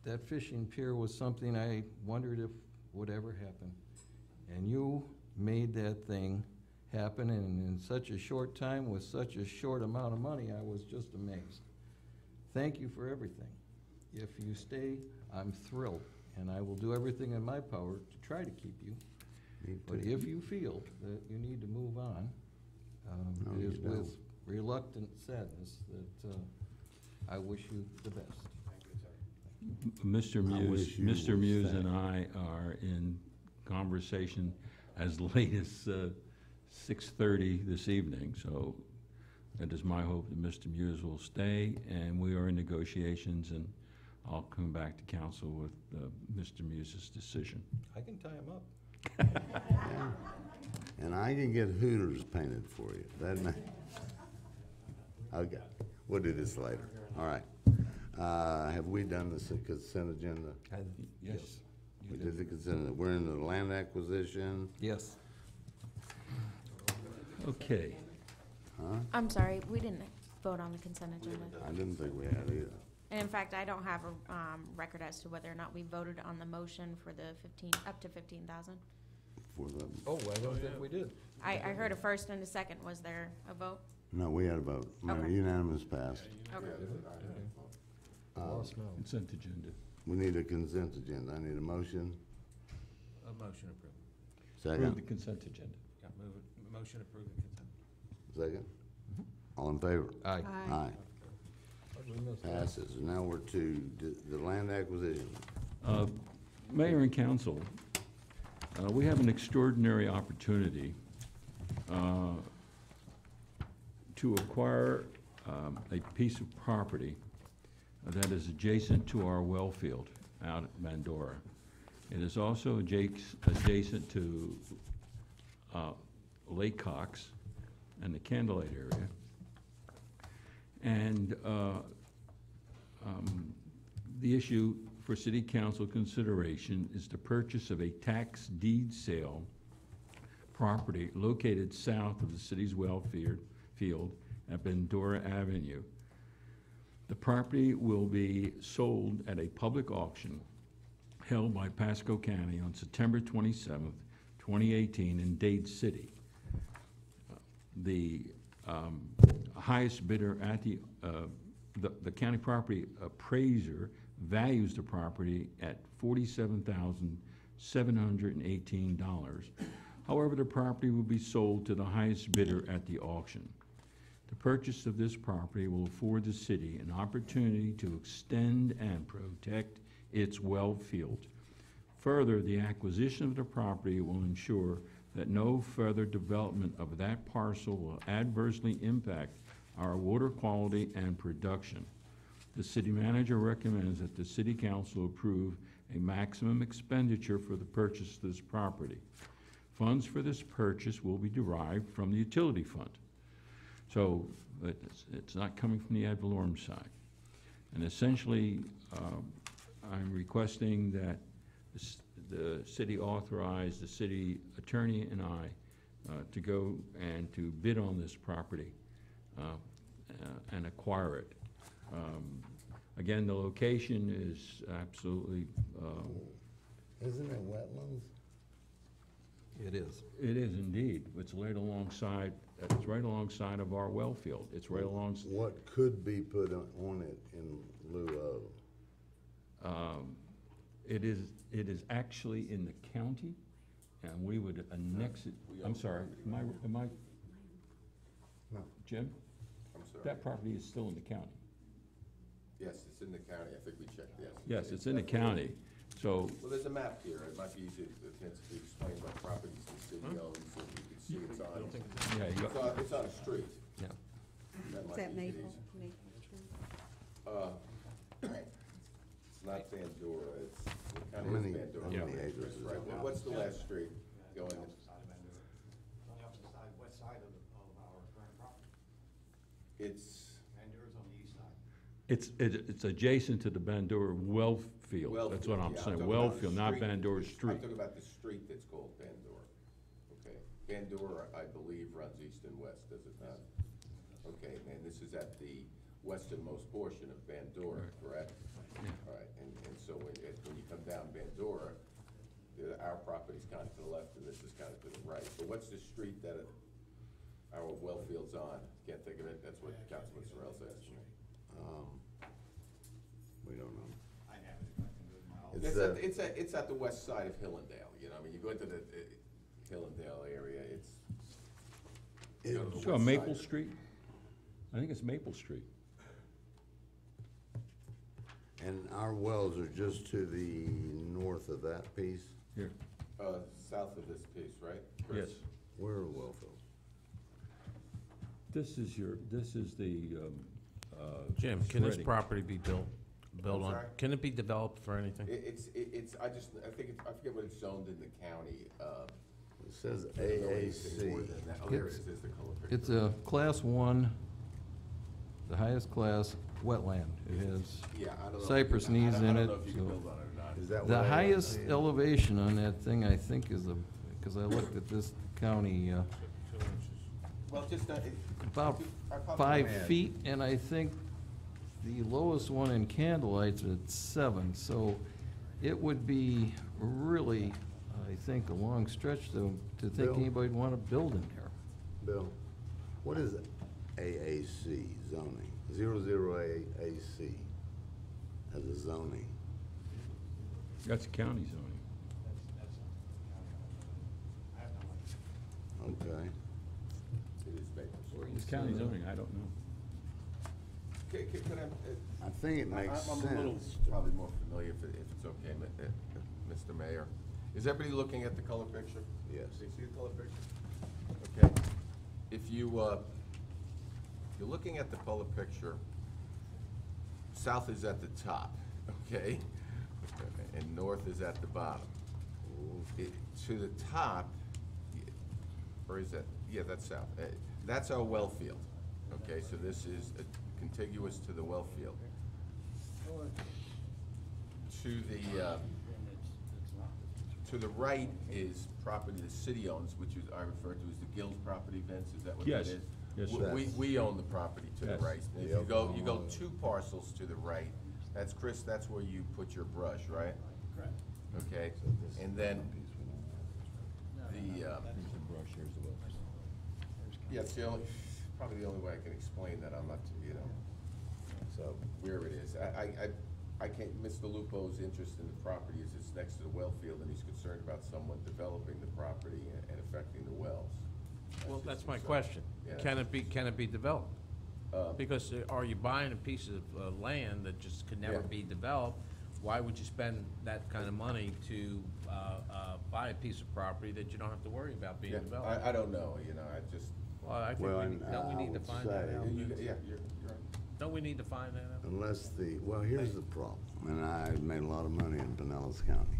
S5: that fishing pier was something I wondered if would ever happen. And you made that thing happen, and in such a short time with such a short amount of money, I was just amazed. Thank you for everything. If you stay, I'm thrilled, and I will do everything in my power to try to keep you.
S1: Me
S5: But
S1: too.
S5: if you feel that you need to move on,
S1: No,
S5: it
S1: you
S5: is
S1: don't.
S5: with reluctant sadness that I wish you the best.
S2: Mr.
S1: I
S2: Muse,
S1: wish you
S2: Mr.
S1: would
S2: Muse
S1: stay.
S2: and I are in conversation as late as 6:30 this evening, so it is my hope that Mr. Muse will stay, and we are in negotiations, and I'll come back to council with Mr. Muse's decision.
S5: I can tie him up.
S1: And I can get Hooters painted for you. That ma- Okay, we'll do this later. All right. Have we done the consent agenda?
S2: Yes.
S1: We did the consent agenda. We're in the land acquisition.
S5: Yes.
S2: Okay.
S1: Huh?
S3: I'm sorry, we didn't vote on the consent agenda.
S1: I didn't think we had either.
S3: And in fact, I don't have a record as to whether or not we voted on the motion for the 15, up to 15,000.
S1: For the,
S5: Oh, I don't think we did.
S3: I heard a first and a second. Was there a vote?
S1: no, we had a vote. No,
S3: Okay.
S1: unanimous passed.
S3: Okay.
S5: Lost now.
S2: Consent agenda.
S1: We need a consent agenda. I need a motion.
S10: A motion approved.
S2: Approve the
S1: Second.
S2: consent agenda.
S10: Yeah, move it, motion approved the consent.
S1: Second. All in favor?
S5: Aye.
S1: Aye. Passes. Now we're to the land acquisition.
S2: Mayor and council, we have an extraordinary opportunity to acquire a piece of property that is adjacent to our well field out at Mandora. It is also adjacent to Lake Cox and the Candlelight area. And the issue for city council consideration is the purchase of a tax deed sale property located south of the city's well field at Bandora Avenue. The property will be sold at a public auction held by Pasco County on September 27th, 2018 in Dade City. The highest bidder at the county property appraiser values the property at $47,718. However, the property will be sold to the highest bidder at the auction. The purchase of this property will afford the city an opportunity to extend and protect its well field. Further, the acquisition of the property will ensure that no further development of that parcel will adversely impact our water quality and production. The city manager recommends that the city council approve a maximum expenditure for the purchase of this property. Funds for this purchase will be derived from the utility fund. So it's not coming from the ad valorem side. And essentially, I'm requesting that the city authorize the city attorney and I to go and to bid on this property and acquire it. Again, the location is absolutely,
S1: Isn't it wetlands?
S5: It is.
S2: it is indeed. It's right alongside of our well field. It's right along.
S1: What could be put on it in lieu of?
S2: It is actually in the county, and we would annex it. I'm sorry, am I,
S1: No.
S2: Jim?
S11: I'm sorry.
S2: That property is still in the county.
S11: Yes, it's in the county. I think we checked, yes.
S2: Yes, it's in the county. So,
S11: Well, there's a map here. It might be easy to explain what properties the city owns, so you can see it's on.
S2: yeah, you got,
S11: It's on a street.
S5: Yeah.
S11: That
S13: Is
S11: might
S13: that
S11: be
S13: Maple?
S11: easy.
S13: Maple Street?
S11: It's not Bandora, it's, it
S1: How
S11: kind of
S1: many,
S11: is Bandora.
S1: how many acres is
S11: Right,
S1: it?
S11: what's the last street going in?
S14: On the opposite side, west side of our current property.
S11: It's,
S14: Mandora's on the east side.
S2: it's adjacent to the Bandora well field. That's what I'm
S11: yeah,
S2: saying,
S11: talking
S2: well
S11: about the
S2: field, not
S11: street.
S2: Bandora Street.
S11: I'm talking about the street that's called Bandora. Okay, Bandora, I believe, runs east and west, does it not? Okay, and this is at the westernmost portion of Bandora, correct? All right, and so when you come down Bandora, our property's kind of to the left and this is kind of to the right. So what's the street that our well field's on? Can't think of it, that's what Councilman Sorrell's asking me.
S1: We don't know.
S14: I have it if I can do it in my office.
S1: It's
S11: It's at the west side of Hillendale, you know, I mean, you go into the, Tillendale area, it's.
S1: It-
S11: on the
S2: So
S11: west
S2: Maple
S11: side.
S2: Street? I think it's Maple Street.
S1: And our wells are just to the north of that piece?
S2: Here.
S11: South of this piece, right? Chris?
S2: Yes.
S1: Where are well fields?
S2: This is the,
S10: Jim, can this
S2: Ready.
S10: property be built
S11: I'm
S10: on?
S11: sorry?
S10: Can it be developed for anything?
S11: I forget what it's zoned in the county.
S1: It says
S11: I don't know anything more
S1: AAC.
S11: than that. Oh, there it is, there's the color picture.
S5: It's a Class 1, the highest class wetland. It has
S11: Yeah, I don't know.
S5: cypress
S11: I
S5: knees
S11: don't
S5: in
S11: know
S5: it.
S11: if you can
S5: so-
S11: build on it or not.
S1: Is that
S5: The
S1: what
S5: highest
S1: AAC is?
S5: elevation on that thing, I think, is because I looked at this county,
S11: Well, just,
S5: about
S11: I popped
S5: 5
S11: my head.
S5: feet, and I think the lowest one in Candlelight's at 7. So it would be really, I think, a long stretch to think
S1: Bill?
S5: anybody'd want to build in there.
S1: Bill, what is AAC zoning? 00AAC as a zoning?
S2: that's county zoning.
S1: Okay.
S11: It is Maple Street.
S2: It's county zoning, I don't know.
S11: Can
S1: I think it makes
S11: I'm a little,
S1: sense.
S11: probably more familiar if it's okay, Mr. Mayor. Is everybody looking at the color picture?
S1: Yes.
S11: Do you see the color picture? Okay. If you're looking at the color picture, south is at the top, okay? And north is at the bottom. To the top, or is that, yeah, that's south. That's our well field, okay? So this is contiguous to the well field. To the right is property the city owns, which is, I refer to as the Gills property, Vince, is that what that
S2: Yes.
S11: is?
S2: Yes,
S11: We own the property to the
S2: Yes.
S11: right. If
S1: The
S11: you go
S1: Oklahoma.
S11: 2 parcels to the right, that's, Chris, that's where you put your brush, right?
S9: Correct.
S11: Okay, and then the, yeah, it's the only, probably the only way I can explain that, I'm not, so where it is. I can't, Mr. Lupo's interest in the property is it's next to the well field, and he's concerned about someone developing the property and affecting the wells.
S10: Well,
S11: his
S10: that's my
S11: concern.
S10: question.
S11: Yeah.
S10: Can it be developed?
S11: Uh,
S10: Because are you buying a piece of land that just could never
S11: Yeah.
S10: be developed? Why would you spend that kind of money to buy a piece of property that you don't have to worry about being
S11: Yeah,
S10: developed?
S11: I don't know, I just,
S10: Well, I think
S1: Well,
S10: we
S1: and
S10: don't we
S1: I
S10: need to
S1: would
S10: find that
S1: say-
S10: out?
S11: yeah, you're right.
S10: Don't we need to find that out?
S1: Unless well, here's the problem, and I made a lot of money in Pinellas County.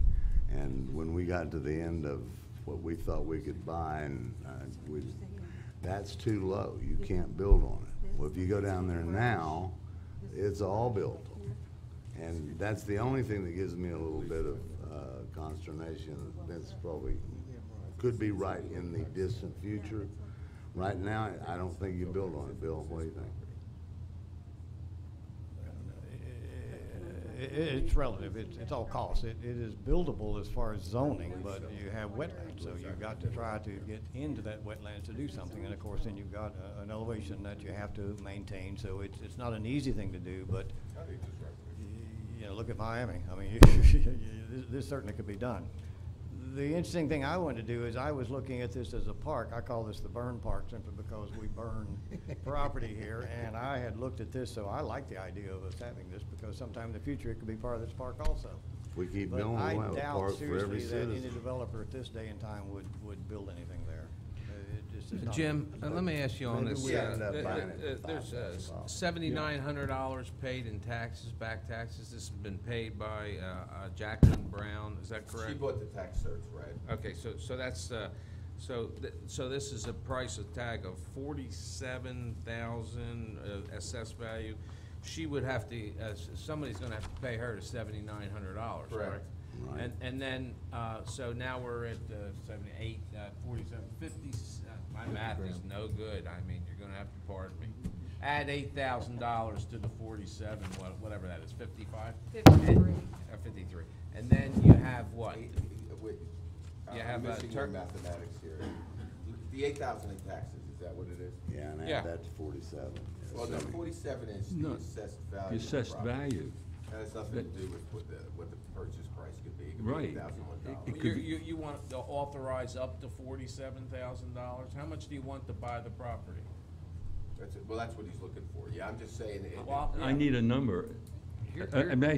S1: And when we got to the end of what we thought we could buy, and that's too low, you can't build on it. Well, if you go down there now, it's all buildable. And that's the only thing that gives me a little bit of consternation. That's probably, could be right in the distant future. Right now, I don't think you build on it, Bill, what do you think?
S14: It's relative, it's all cost. It is buildable as far as zoning, but you have wetlands, so you've got to try to get into that wetland to do something. And of course, then you've got an elevation that you have to maintain, so it's not an easy thing to do, but,
S11: I think it's right.
S14: you know, look at Miami. I mean, this certainly could be done. The interesting thing I wanted to do is I was looking at this as a park. I call this the burn park simply because we burn property here. And I had looked at this, so I like the idea of us having this because sometime in the future it could be part of this park also.
S1: We keep
S14: But
S1: going,
S14: I
S1: we'll have a
S14: doubt
S1: park for every
S14: seriously that any
S1: citizen.
S14: developer at this day and time would build anything there. It just is not-
S10: Jim, let me ask you on
S1: Maybe
S10: this.
S1: we end up buying it for
S10: There's
S1: $5,000.
S10: $7,900 paid in taxes, back taxes. This has been paid by Jacqueline Brown, is that correct?
S11: She bought the tax certs, right?
S10: Okay, so that's, so this is a price of tag of 47,000 assessed value. She would have to, somebody's gonna have to pay her the $7,900,
S11: Correct.
S10: right?
S1: Right.
S10: And then, so now we're at 78, 47, 50, my math is no good. I mean, you're gonna have to pardon me. Add $8,000 to the 47, whatever that is, 55?
S3: 53.
S10: 53. And then you have what?
S11: Wait,
S10: You
S11: I'm
S10: have a
S11: missing your mathematics here. The 8,000 in taxes, is that what it is?
S1: Yeah, and
S10: Yeah.
S1: add that to 47.
S11: Well, no, 47 is the
S2: No,
S11: assessed value.
S2: The
S11: of
S2: assessed
S11: property.
S2: value.
S11: That has nothing to do with what the purchase price could be. It could
S2: Right.
S11: be $1,001.
S2: It could be-
S10: You want to authorize up to $47,000? How much do you want to buy the property?
S11: That's it. Well, that's what he's looking for. Yeah, I'm just saying.
S10: Well,
S2: I need a number. May I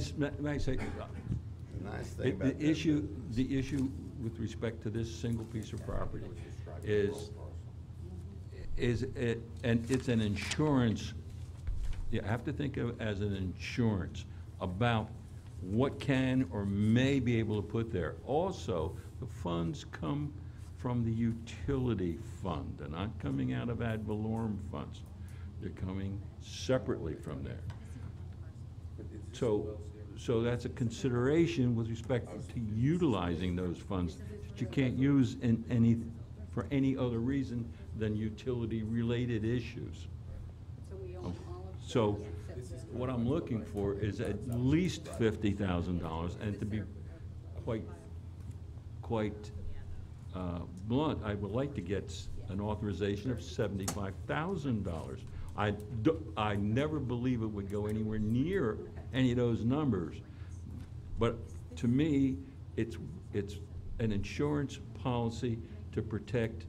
S2: say,
S1: The nice thing about
S2: the issue with respect to this single piece of property is and it's an insurance, you have to think of it as an insurance about what can or may be able to put there. Also, the funds come from the utility fund. They're not coming out of ad valorem funds. They're coming separately from there. So that's a consideration with respect to utilizing those funds that you can't use for any other reason than utility-related issues.
S13: So we own all of
S2: So
S13: them except the-
S2: what I'm looking for is at least $50,000, and to be quite blunt, I would like to get an authorization of $75,000. I never believe it would go anywhere near any of those numbers, but to me, it's an insurance policy to protect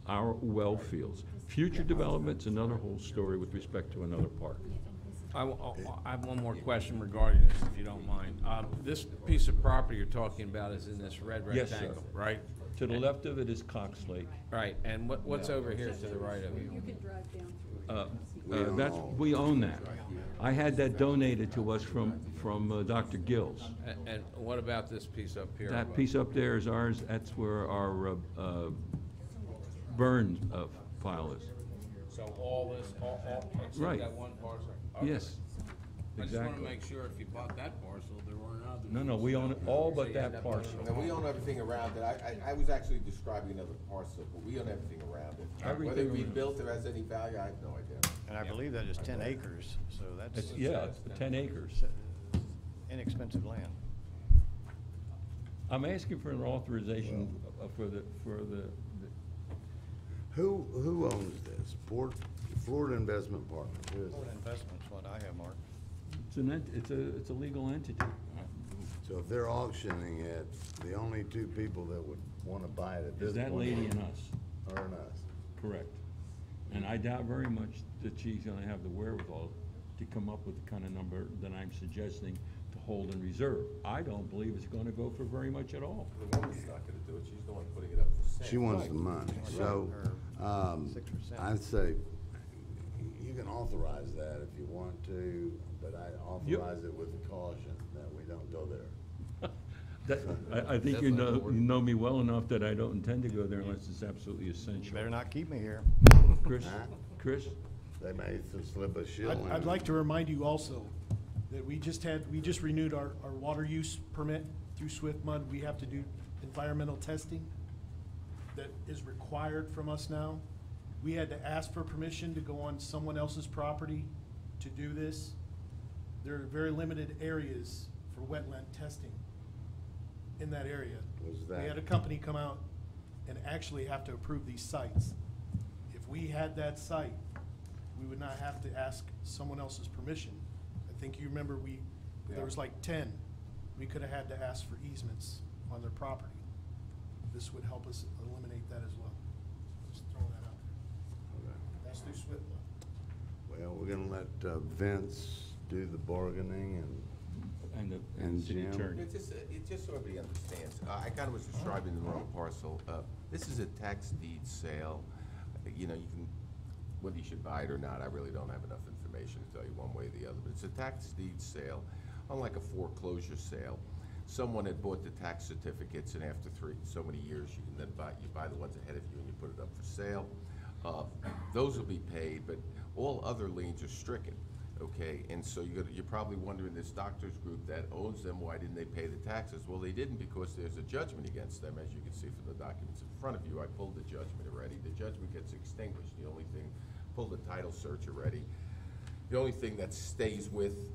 S2: our well fields. Future development's another whole story with respect to another park.
S10: I have one more question regarding this, if you don't mind. This piece of property you're talking about is in this red
S2: Yes, sir.
S10: rectangle, right?
S2: To the left of it is Cox Lake.
S10: Right, and what's over here to the right of you?
S13: You can drive down through it.
S2: We own that. I had that donated to us from Dr. Gills.
S10: And what about this piece up here?
S2: That piece up there is ours, that's where our burn file is.
S10: So all this, except
S2: Right.
S10: that one parcel? Okay.
S2: Yes,
S10: I just want to
S2: exactly.
S10: make sure if you bought that parcel, there weren't others.
S2: No, we own it all but
S10: So you end
S2: that
S10: up
S2: parcel.
S10: owning
S11: No, we own everything around it. I was actually describing another parcel, but we own everything around it.
S2: Everything
S11: Whether we
S2: around it.
S11: built or has any value, I have no idea.
S14: And I believe that is 10 acres, so that's
S2: It's 10 acres.
S14: inexpensive land.
S2: I'm asking for an authorization for the,
S1: Who owns this? Florida Investment Partners. Who is
S14: Florida
S1: it?
S14: Investment's what I have, Mark.
S2: it's a legal entity.
S1: So if they're auctioning it, the only two people that would want to buy it at this
S2: Is
S1: point.
S2: that lady and us,
S1: Are in us.
S2: correct? And I doubt very much that she's gonna have the wherewithal to come up with the kind of number that I'm suggesting to hold in reserve. I don't believe it's gonna go for very much at all.
S11: The woman's not gonna do it. She's the one putting it up for sale.
S1: She wants the money, so,
S14: 6%.
S1: I'd say you can authorize that if you want to, but I authorize it with the caution that we don't go there.
S2: I think you know me well enough that I don't intend to go there unless it's absolutely essential.
S14: Better not keep me here.
S2: Chris,
S1: Huh?
S2: Chris?
S1: They may slip a shill in.
S9: I'd like to remind you also that we just renewed our water use permit through Swift Mud. We have to do environmental testing that is required from us now. We had to ask for permission to go on someone else's property to do this. There are very limited areas for wetland testing in that area.
S1: Was
S9: We
S1: that-
S9: had a company come out and actually have to approve these sites. If we had that site, we would not have to ask someone else's permission. I think you remember there was like 10. We could have had to ask for easements on their property. This would help us eliminate that as well. Just throwing that out there.
S1: Okay.
S9: That's through Swift.
S1: Well, we're gonna let Vince do the bargaining and
S2: city
S1: Jim.
S2: attorney.
S11: It's just so everybody understands. I kind of was describing the wrong parcel. This is a tax deed sale. You know, you can, whether you should buy it or not, I really don't have enough information to tell you one way or the other. But it's a tax deed sale, unlike a foreclosure sale. Someone had bought the tax certificates, and after so many years, you can then buy the ones ahead of you and you put it up for sale. Those will be paid, but all other liens are stricken. Okay, and so you're probably wondering, this doctor's group that owns them, why didn't they pay the taxes? Well, they didn't, because there's a judgment against them, as you can see from the documents in front of you. I pulled the judgment already. The judgment gets extinguished. The only thing, pulled the title search already. The only thing that stays with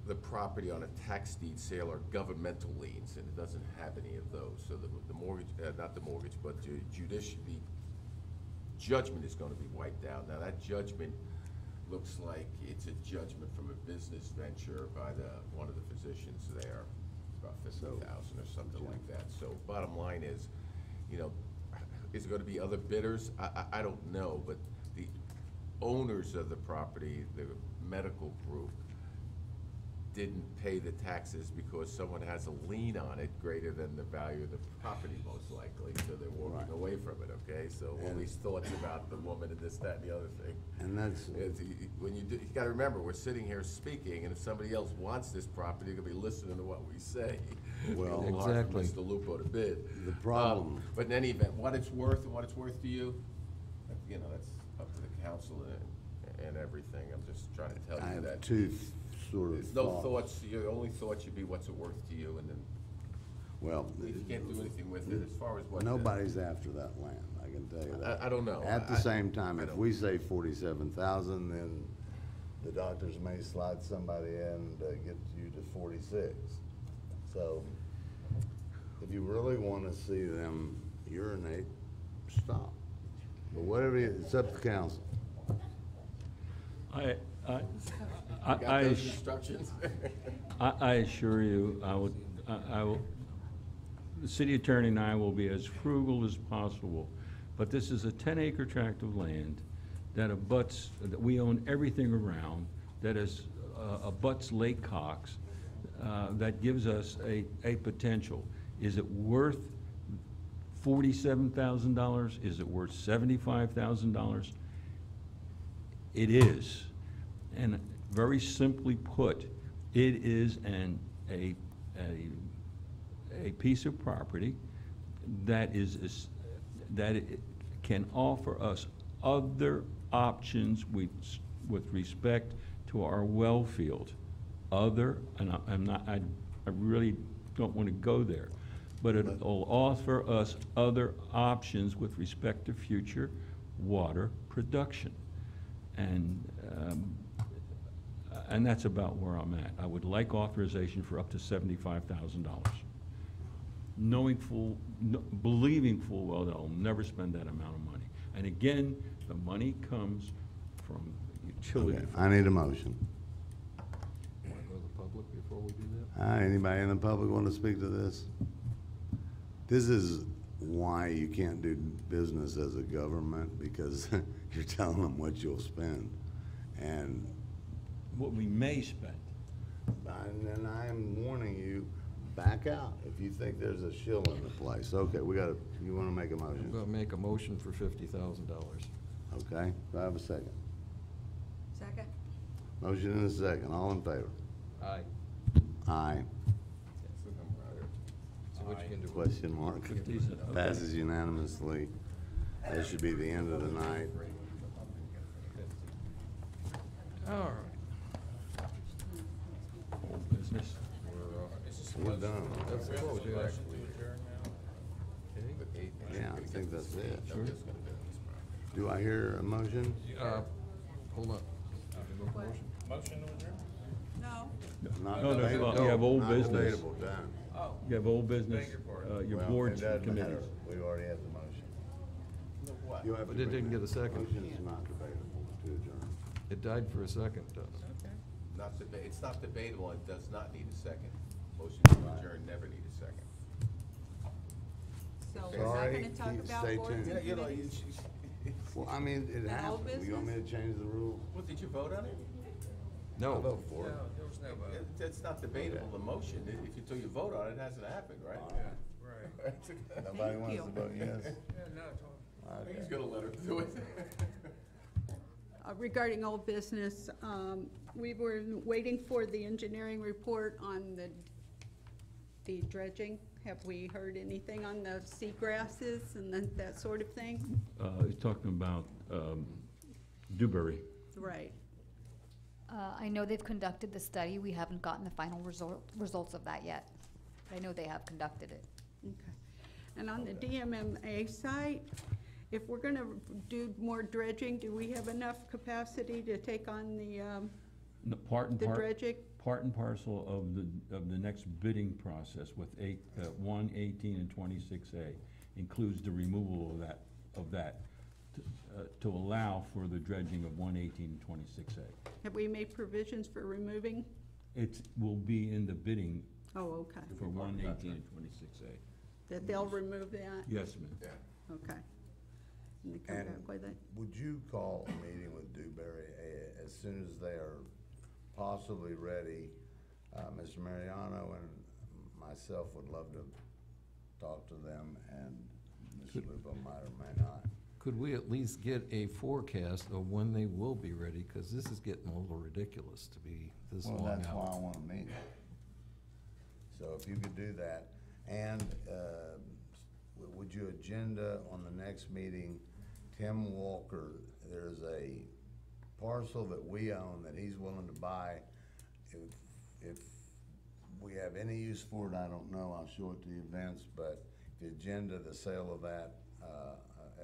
S11: the property on a tax deed sale are governmental liens, and it doesn't have any of those. So the mortgage, not the mortgage, but the judgment is going to be wiped out. Now, that judgment looks like it's a judgment from a business venture by one of the physicians there. It's about 50,000 or something like that. So bottom line is, you know, is there gonna be other bidders? I don't know, but the owners of the property, the medical group, didn't pay the taxes because someone has a lien on it greater than the value of the property most likely, so they're walking
S1: Right.
S11: away from it, okay? So all
S1: And-
S11: these thoughts about the woman and this, that, and the other thing.
S1: And that's,
S11: When you gotta remember, we're sitting here speaking, and if somebody else wants this property, they're gonna be listening to what we say.
S1: Well,
S11: It's hard for
S5: exactly.
S11: Mr. Lupo to bid.
S1: The problem-
S11: But in any event, what it's worth and what it's worth to you, you know, that's up to the council and everything. I'm just trying to tell
S1: I
S11: you
S1: have
S11: that.
S1: two sort of
S11: There's no
S1: thoughts.
S11: thoughts, your only thought should be what's it worth to you, and then
S1: Well,
S11: if you can't do anything with it, as far as what.
S1: nobody's after that land, I can tell you that.
S11: I don't know.
S1: At the
S11: I-
S1: same time,
S11: I
S1: if
S11: don't-
S1: we say 47,000, then the doctors may slide somebody in to get you to 46. So if you really want to see them urinate, stop. But whatever, it's up to council.
S2: I, I,
S11: You got
S2: I,
S11: those instructions?
S2: I assure you, I will, the city attorney and I will be as frugal as possible. But this is a 10-acre tract of land that abuts, that we own everything around, that is, abuts Lake Cox, that gives us a potential. Is it worth $47,000? Is it worth $75,000? It is. And very simply put, it is a piece of property that that it can offer us other options with respect to our well field. And I really don't want to go there, but it'll offer us other options with respect to future water production. And that's about where I'm at. I would like authorization for up to $75,000. Believing full well that I'll never spend that amount of money. And again, the money comes from utility.
S1: Okay, I need a motion.
S5: Want to go to the public before we do that?
S1: Anybody in the public want to speak to this? This is why you can't do business as a government, because you're telling them what you'll spend. And
S2: What we may spend.
S1: then I am warning you, back out if you think there's a shill in the place. Okay, you want to make a
S5: I'm
S1: motion?
S5: gonna make a motion for $50,000.
S1: Okay, do I have a second?
S13: Second?
S1: Motion and a second, all in favor?
S5: Aye.
S1: Aye.
S5: See what you can do.
S1: Question mark.
S2: Okay.
S1: Passes unanimously. That should be the end of the night.
S12: All right.
S2: Old business.
S1: We're done.
S5: That's close, yeah.
S11: Okay.
S1: Yeah, I think that's it.
S2: Sure.
S1: Do I hear a motion?
S5: Hold on. Did you make a motion?
S13: No.
S1: Not
S2: No, there's,
S1: debatable.
S2: you have old
S1: Not
S2: business.
S1: debatable, done.
S2: You have old business, your
S1: Well,
S2: boards
S1: it
S2: and
S1: doesn't matter.
S2: committees.
S1: We already have the motion. You have
S5: But
S1: to
S5: it didn't
S1: bring
S5: get a
S1: that.
S5: second.
S1: Motion is not debatable to adjourn.
S5: It died for a second.
S11: It's not debatable, it does not need a second. Motion to adjourn never need a second.
S13: So we're not
S1: Sorry,
S13: gonna talk about
S1: stay
S13: boards
S1: tuned.
S13: and committees?
S1: Well, I mean, it
S13: And old
S1: happens. You want me to change the rules?
S11: Well, did you vote on it?
S5: No.
S1: Vote for it.
S11: It's not debatable, the motion, until you vote on it, it hasn't happened, right?
S1: Nobody wants to vote yes?
S11: He's gonna let her do it.
S13: Regarding old business, we were waiting for the engineering report on the dredging. Have we heard anything on the seagrasses and that sort of thing?
S2: He's talking about Dewberry.
S13: Right.
S15: I know they've conducted the study. We haven't gotten the final results of that yet. But I know they have conducted it.
S13: Okay. And on the DMMA site, if we're gonna do more dredging, do we have enough capacity to take on the the dredging?
S2: Part and parcel of the next bidding process with 1, 18, and 26A includes the removal of that to allow for the dredging of 118 and 26A.
S13: Have we made provisions for removing?
S2: It will be in the bidding
S13: Oh, okay.
S2: for 118 and 26A.
S13: That they'll remove that?
S2: Yes, ma'am.
S11: Yeah.
S13: Okay. And they come
S1: And
S13: back with it?
S1: would you call a meeting with Dewberry as soon as they are possibly ready? Mr. Mariano and myself would love to talk to them, and Mr. Lupo might or may not.
S5: Could we at least get a forecast of when they will be ready? Because this is getting a little ridiculous to be this long out.
S1: Well, that's why I want to meet. So if you could do that, and would you agenda on the next meeting, Tim Walker, there's a parcel that we own that he's willing to buy. If we have any use for it, I don't know, I'll show it to the events, but the agenda, the sale of that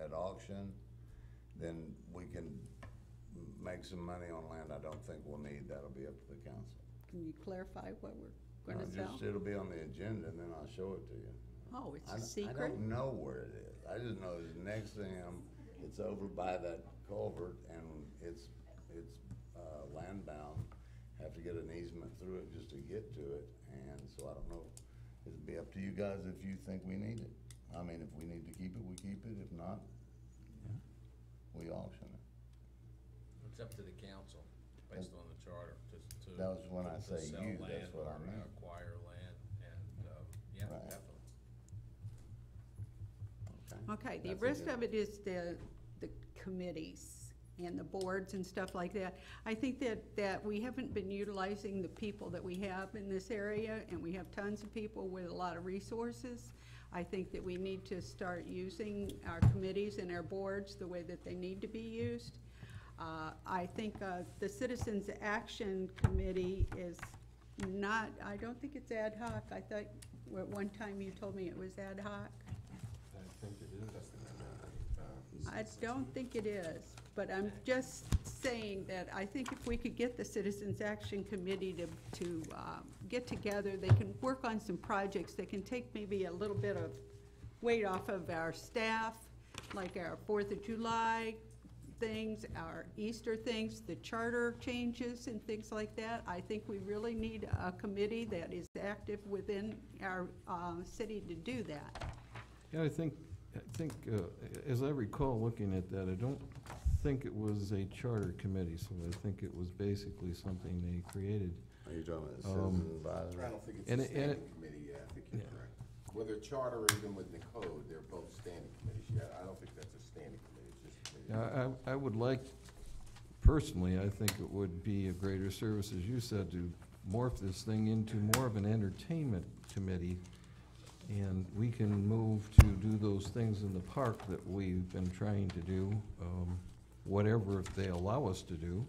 S1: at auction, then we can make some money on land I don't think we'll need. That'll be up to the council.
S13: Can you clarify what we're gonna sell?
S1: It'll be on the agenda, and then I'll show it to you.
S13: Oh, it's
S1: I
S13: a secret?
S1: don't know where it is. I just know it's next to him. It's over by that culvert, and it's land bound. Have to get an easement through it just to get to it, and so I don't know. It'd be up to you guys if you think we need it. I mean, if we need to keep it, we keep it. If not, we auction it.
S10: It's up to the council, based on the charter, to
S1: That was when I
S10: to
S1: say
S10: sell
S1: you,
S10: land
S1: that's what I
S10: or
S1: meant.
S10: acquire land, and, yeah,
S1: Right.
S10: definitely.
S13: Okay, the
S1: That's a
S13: rest
S1: good-
S13: of it is the committees and the boards and stuff like that. I think that we haven't been utilizing the people that we have in this area, and we have tons of people with a lot of resources. I think that we need to start using our committees and our boards the way that they need to be used. I think the Citizens Action Committee is not, I don't think it's ad hoc. I thought at one time you told me it was ad hoc.
S11: I think it is.
S13: I don't think it is, but I'm just saying that I think if we could get the Citizens Action Committee to get together, they can work on some projects that can take maybe a little bit of weight off of our staff, like our 4th of July things, our Easter things, the charter changes and things like that. I think we really need a committee that is active within our city to do that.
S5: Yeah, I think, as I recall looking at that, I don't think it was a charter committee, so I think it was basically something they created.
S1: Are you talking about Citizens Advisory?
S11: I don't think it's
S5: And
S11: a
S5: it-
S11: standing committee, yeah, I think you're
S5: Yeah.
S11: correct. Whether charter or even with the code, they're both standing committees, yeah, I don't think that's a standing committee, it's just a committee.
S5: Yeah, I would like, personally, I think it would be a greater service, as you said, to morph this thing into more of an entertainment committee. And we can move to do those things in the park that we've been trying to do, whatever they allow us to do.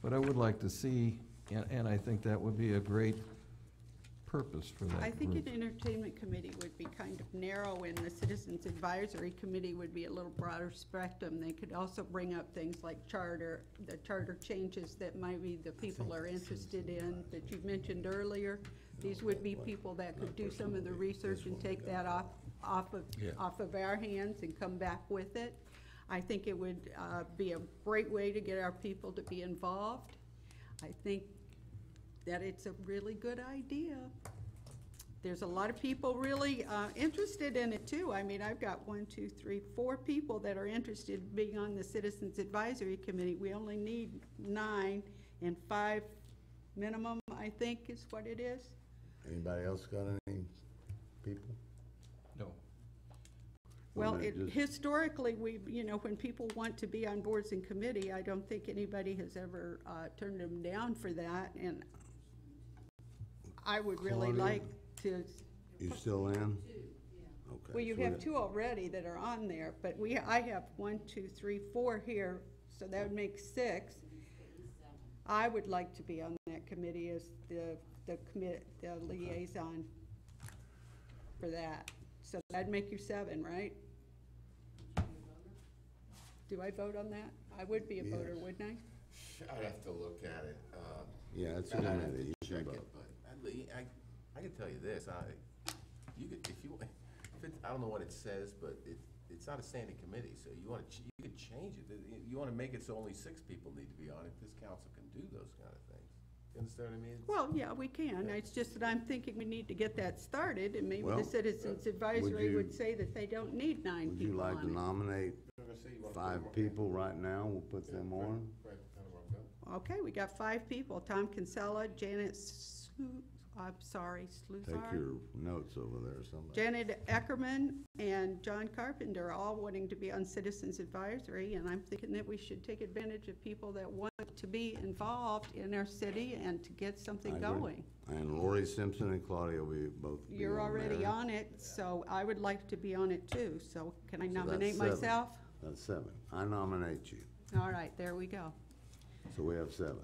S5: But I would like to see, and I think that would be a great purpose for that
S13: I think
S5: group.
S13: an entertainment committee would be kind of narrow, and the Citizens Advisory Committee would be a little broader spectrum. They could also bring up things like the charter changes that maybe the people are interested in, that you mentioned earlier. These would be people that could do some of the research and take that off of our hands and come back with it. I think it would be a great way to get our people to be involved. I think that it's a really good idea. There's a lot of people really interested in it too. I mean, I've got 1, 2, 3, 4 people that are interested in being on the Citizens Advisory Committee. We only need 9, and 5 minimum, I think, is what it is.
S1: Anybody else got any people?
S5: No.
S13: Well,
S1: Well, just-
S13: historically, when people want to be on boards and committee, I don't think anybody has ever turned them down for that, and I would really
S1: Claudia?
S13: like to,
S1: You still in? Okay.
S13: well, you
S1: so
S13: have
S1: we-
S13: 2 already that are on there, but I have 1, 2, 3, 4 here, so that would make 6. I would like to be on that committee as the liaison for that. So that'd make you 7, right? Do I vote on that? I would be a voter,
S1: Yes.
S13: wouldn't I?
S11: I'd have to look at it.
S1: Yeah, it's a
S11: I'd have
S1: committee.
S11: to
S1: You
S11: check
S1: can
S11: it,
S1: vote.
S11: but I can tell you this, if I don't know what it says, but it's not a standing committee, so you can could change it. You wanna make it so only 6 people need to be on it, this council can do those kind of things. You understand what I mean?
S13: Well, yeah, we can. It's just that I'm thinking we need to get that started, and maybe
S1: Well,
S13: the Citizens Advisory
S1: you-
S13: would say that they don't need 9
S1: Would you
S13: people
S1: like
S13: on
S1: to
S13: it.
S1: nominate
S11: I'm gonna say you wanna put
S1: 5
S11: them on-
S1: people right now? We'll put them on.
S11: Right, kind of where I'm going.
S13: Okay, we got 5 people. Tom Kinsella, Janet
S1: Take
S13: Sluzar,
S1: your notes over there, somebody.
S13: Janet Eckerman, and John Carpenter, all wanting to be on Citizens Advisory, and I'm thinking that we should take advantage of people that want to be involved in our city and to get
S1: I
S13: something
S1: agree.
S13: going.
S1: And Lori Simpson and Claudia will both be
S13: You're
S1: on
S13: already
S1: there.
S13: on it, so I would like to be on it too, so can I
S1: So that's
S13: nominate
S1: 7.
S13: myself?
S1: That's 7. I nominate you.
S13: All right, there we go.
S1: So we have 7.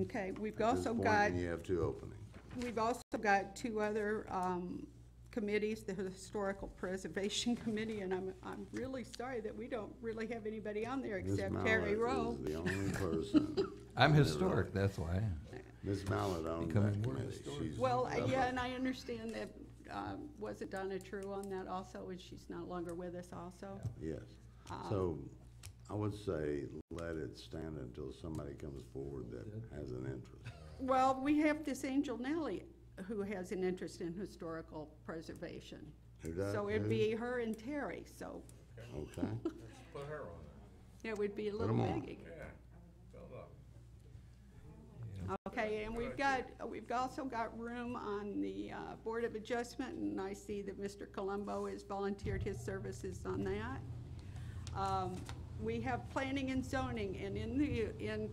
S13: Okay, we've
S1: At this
S13: also
S1: point,
S13: got,
S1: you have 2 openings.
S13: we've also got 2 other committees, the Historical Preservation Committee, and I'm really sorry that we don't really have anybody on there
S1: Ms.
S13: except Terry
S1: Mallett
S13: Rowe.
S1: is the only person.
S5: I'm
S1: on there,
S5: historic,
S1: right?
S5: that's why.
S1: Ms. Mallett owns
S5: Becoming
S1: that
S5: more
S1: committee.
S5: historic.
S1: She's
S13: Well,
S1: up
S13: yeah,
S1: on-
S13: and I understand that, was it Donna True on that also, and she's no longer with us also?
S1: Yes. So I would say let it stand until somebody comes forward that has an interest.
S13: Well, we have this Angel Nelly who has an interest in historical preservation.
S1: Who does?
S13: So it'd
S1: Who?
S13: be her and Terry, so
S1: Okay.
S10: Put her on
S13: it would be a
S1: Put
S13: little
S1: 'em on.
S13: biggie.
S10: there. Yeah, fill up.
S13: Okay, and we've also got room on the Board of Adjustment, and I see that Mr. Colombo has volunteered his services on that. We have planning and zoning, and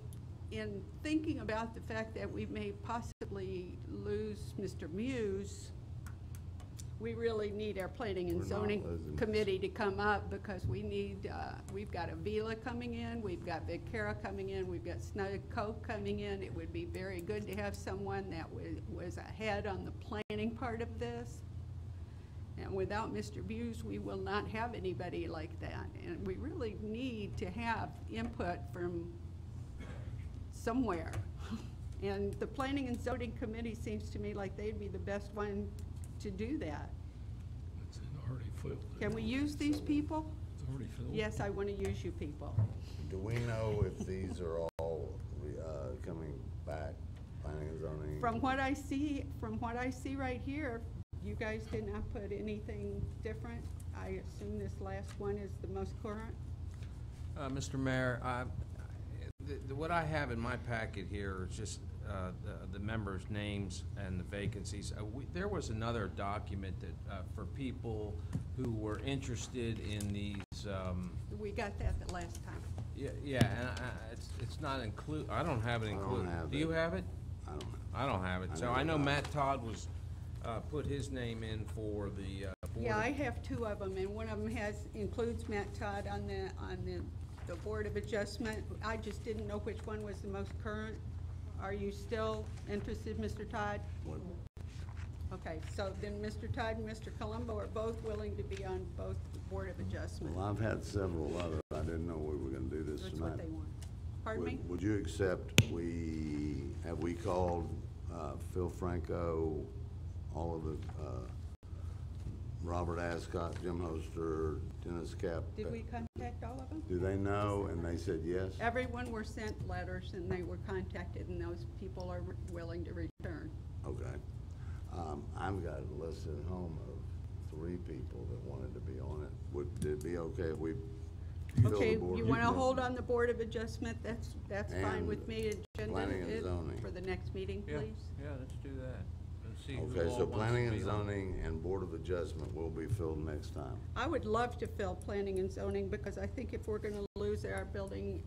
S13: in thinking about the fact that we may possibly lose Mr. Muse, we really need our planning and
S1: We're not
S13: zoning
S1: losing.
S13: committee to come up, because we need, we've got Avila coming in, we've got Vicara coming in, we've got Snug Cove coming in. It would be very good to have someone that was ahead on the planning part of this. And without Mr. Buse, we will not have anybody like that. And we really need to have input from somewhere. And the Planning and Zoning Committee seems to me like they'd be the best one to do that.
S2: It's already filled.
S13: Can we use these people?
S2: It's already filled.
S13: Yes, I want to use you people.
S1: Do we know if these are all coming back, planning and zoning?
S13: From what I see right here, you guys did not put anything different. I assume this last one is the most current.
S10: Mr. Mayor, what I have in my packet here is just the members' names and the vacancies. There was another document that, for people who were interested in these,
S13: We got that the last time.
S10: yeah, and it's not I don't have it
S1: I don't
S10: included.
S1: have
S10: Do you
S1: it.
S10: have it?
S1: I don't know.
S10: I don't have it.
S1: I
S10: So
S1: never
S10: I know
S1: got it.
S10: Matt Todd was, put his name in for the board.
S13: Yeah, I have 2 of them, and one of them includes Matt Todd on the Board of Adjustment. I just didn't know which one was the most current. Are you still interested, Mr. Todd?
S1: What-
S13: Okay, so then Mr. Todd and Mr. Colombo are both willing to be on both the Board of Adjustment.
S1: Well, I've had several others. I didn't know we were gonna do this
S13: That's
S1: tonight.
S13: what they want. Pardon me?
S1: Would you accept, have we called Phil Franco, all of the, Robert Ascot, Jim Hoster, Dennis Cap?
S13: Did we contact all of them?
S1: Do they know? And they said yes?
S13: Everyone were sent letters, and they were contacted, and those people are willing to return.
S1: Okay. I've got a list at home of 3 people that wanted to be on it. Would it be okay if we fill the
S13: Okay,
S1: board?
S13: you want to hold on the Board of Adjustment? That's fine with
S1: And
S13: me. Agenda
S1: planning and
S13: it
S1: zoning.
S13: for the next meeting,
S10: Yeah,
S13: please.
S10: yeah, let's do that. And see who
S1: Okay,
S10: all
S1: so
S10: wants
S1: planning
S10: to
S1: and
S10: be on.
S1: zoning and Board of Adjustment will be filled next time.
S13: I would love to fill planning and zoning, because I think if we're going to lose our building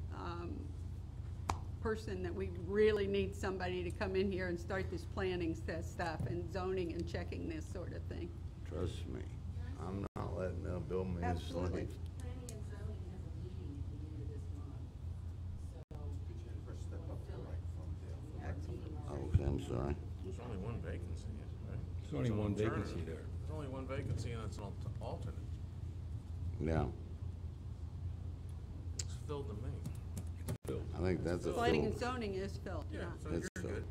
S13: person, that we really need somebody to come in here and start this planning stuff and zoning and checking this sort of thing.
S1: Trust me, I'm not letting them build me a
S13: Absolutely.
S1: slave.
S16: Planning and zoning has a meeting at the end of this month, so.
S1: Okay, I'm sorry.
S10: There's only one vacancy, right?
S2: There's only
S10: It's an
S2: one vacancy
S10: alternative.
S2: there.
S10: There's only one vacancy, and it's an alternate.
S1: Yeah,
S10: It's filled to me.
S1: I think that's a
S13: Planning and
S1: fill.
S13: zoning is filled, yeah.
S10: So
S1: It's
S10: you're
S1: filled.
S10: good.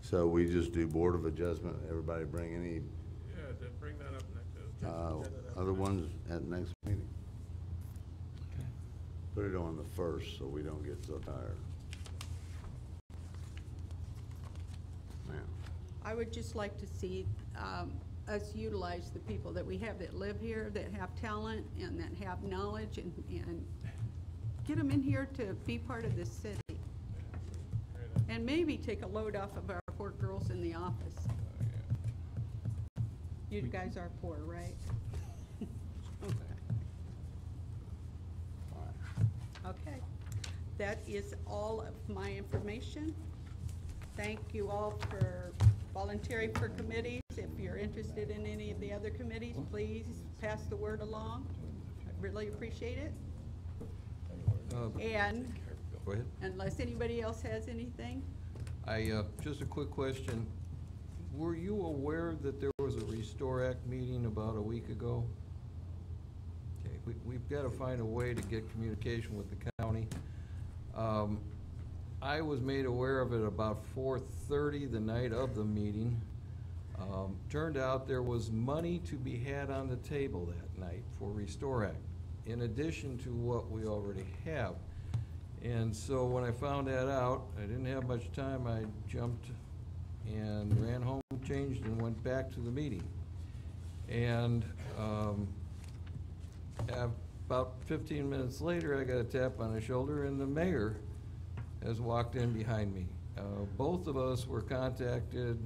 S1: So we just do Board of Adjustment, everybody bring any,
S10: Yeah, bring that up next.
S1: other ones at next meeting? Put it on the first so we don't get so tired. Man,
S13: I would just like to see us utilize the people that we have that live here, that have talent and that have knowledge, and get them in here to be part of this city. And maybe take a load off of our poor girls in the office. You guys are poor, right? Okay. That is all of my information. Thank you all for volunteering for committees. If you're interested in any of the other committees, please pass the word along. I really appreciate it. And
S5: Go ahead.
S13: unless anybody else has anything,
S5: Just a quick question. Were you aware that there was a Restore Act meeting about a week ago? Okay, we've got to find a way to get communication with the county. I was made aware of it about 4:30 the night of the meeting. Turned out there was money to be had on the table that night for Restore Act, in addition to what we already have. And so when I found that out, I didn't have much time. I jumped and ran home, changed, and went back to the meeting. And about 15 minutes later, I got a tap on the shoulder, and the mayor has walked in behind me. Both of us were contacted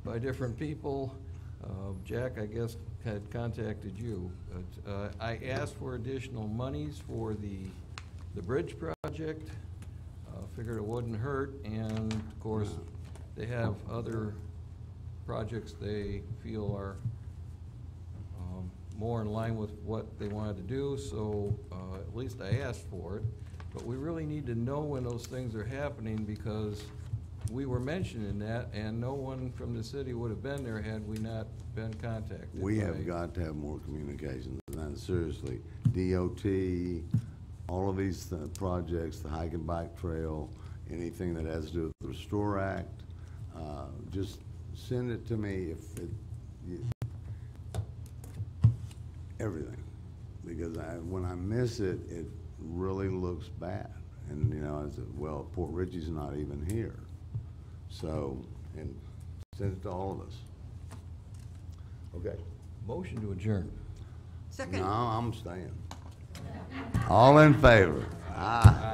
S5: by different people. Jack, I guess, had contacted you. But I asked for additional monies for the bridge project. Figured it wouldn't hurt, and of course, they have other projects they feel are more in line with what they wanted to do, so at least I asked for it. But we really need to know when those things are happening, because we were mentioning that, and no one from the city would have been there had we not been contacted.
S1: we have got to have more communications, and seriously, DOT, all of these projects, the hike and bike trail, anything that has to do with the Restore Act, just send it to me if it, everything. Because when I miss it, it really looks bad. And, you know, I said, well, Port Richey's not even here. So, and send it to all of us. Okay.
S5: Motion to adjourn.
S13: second.
S1: No, I'm staying. All in favor? Aye.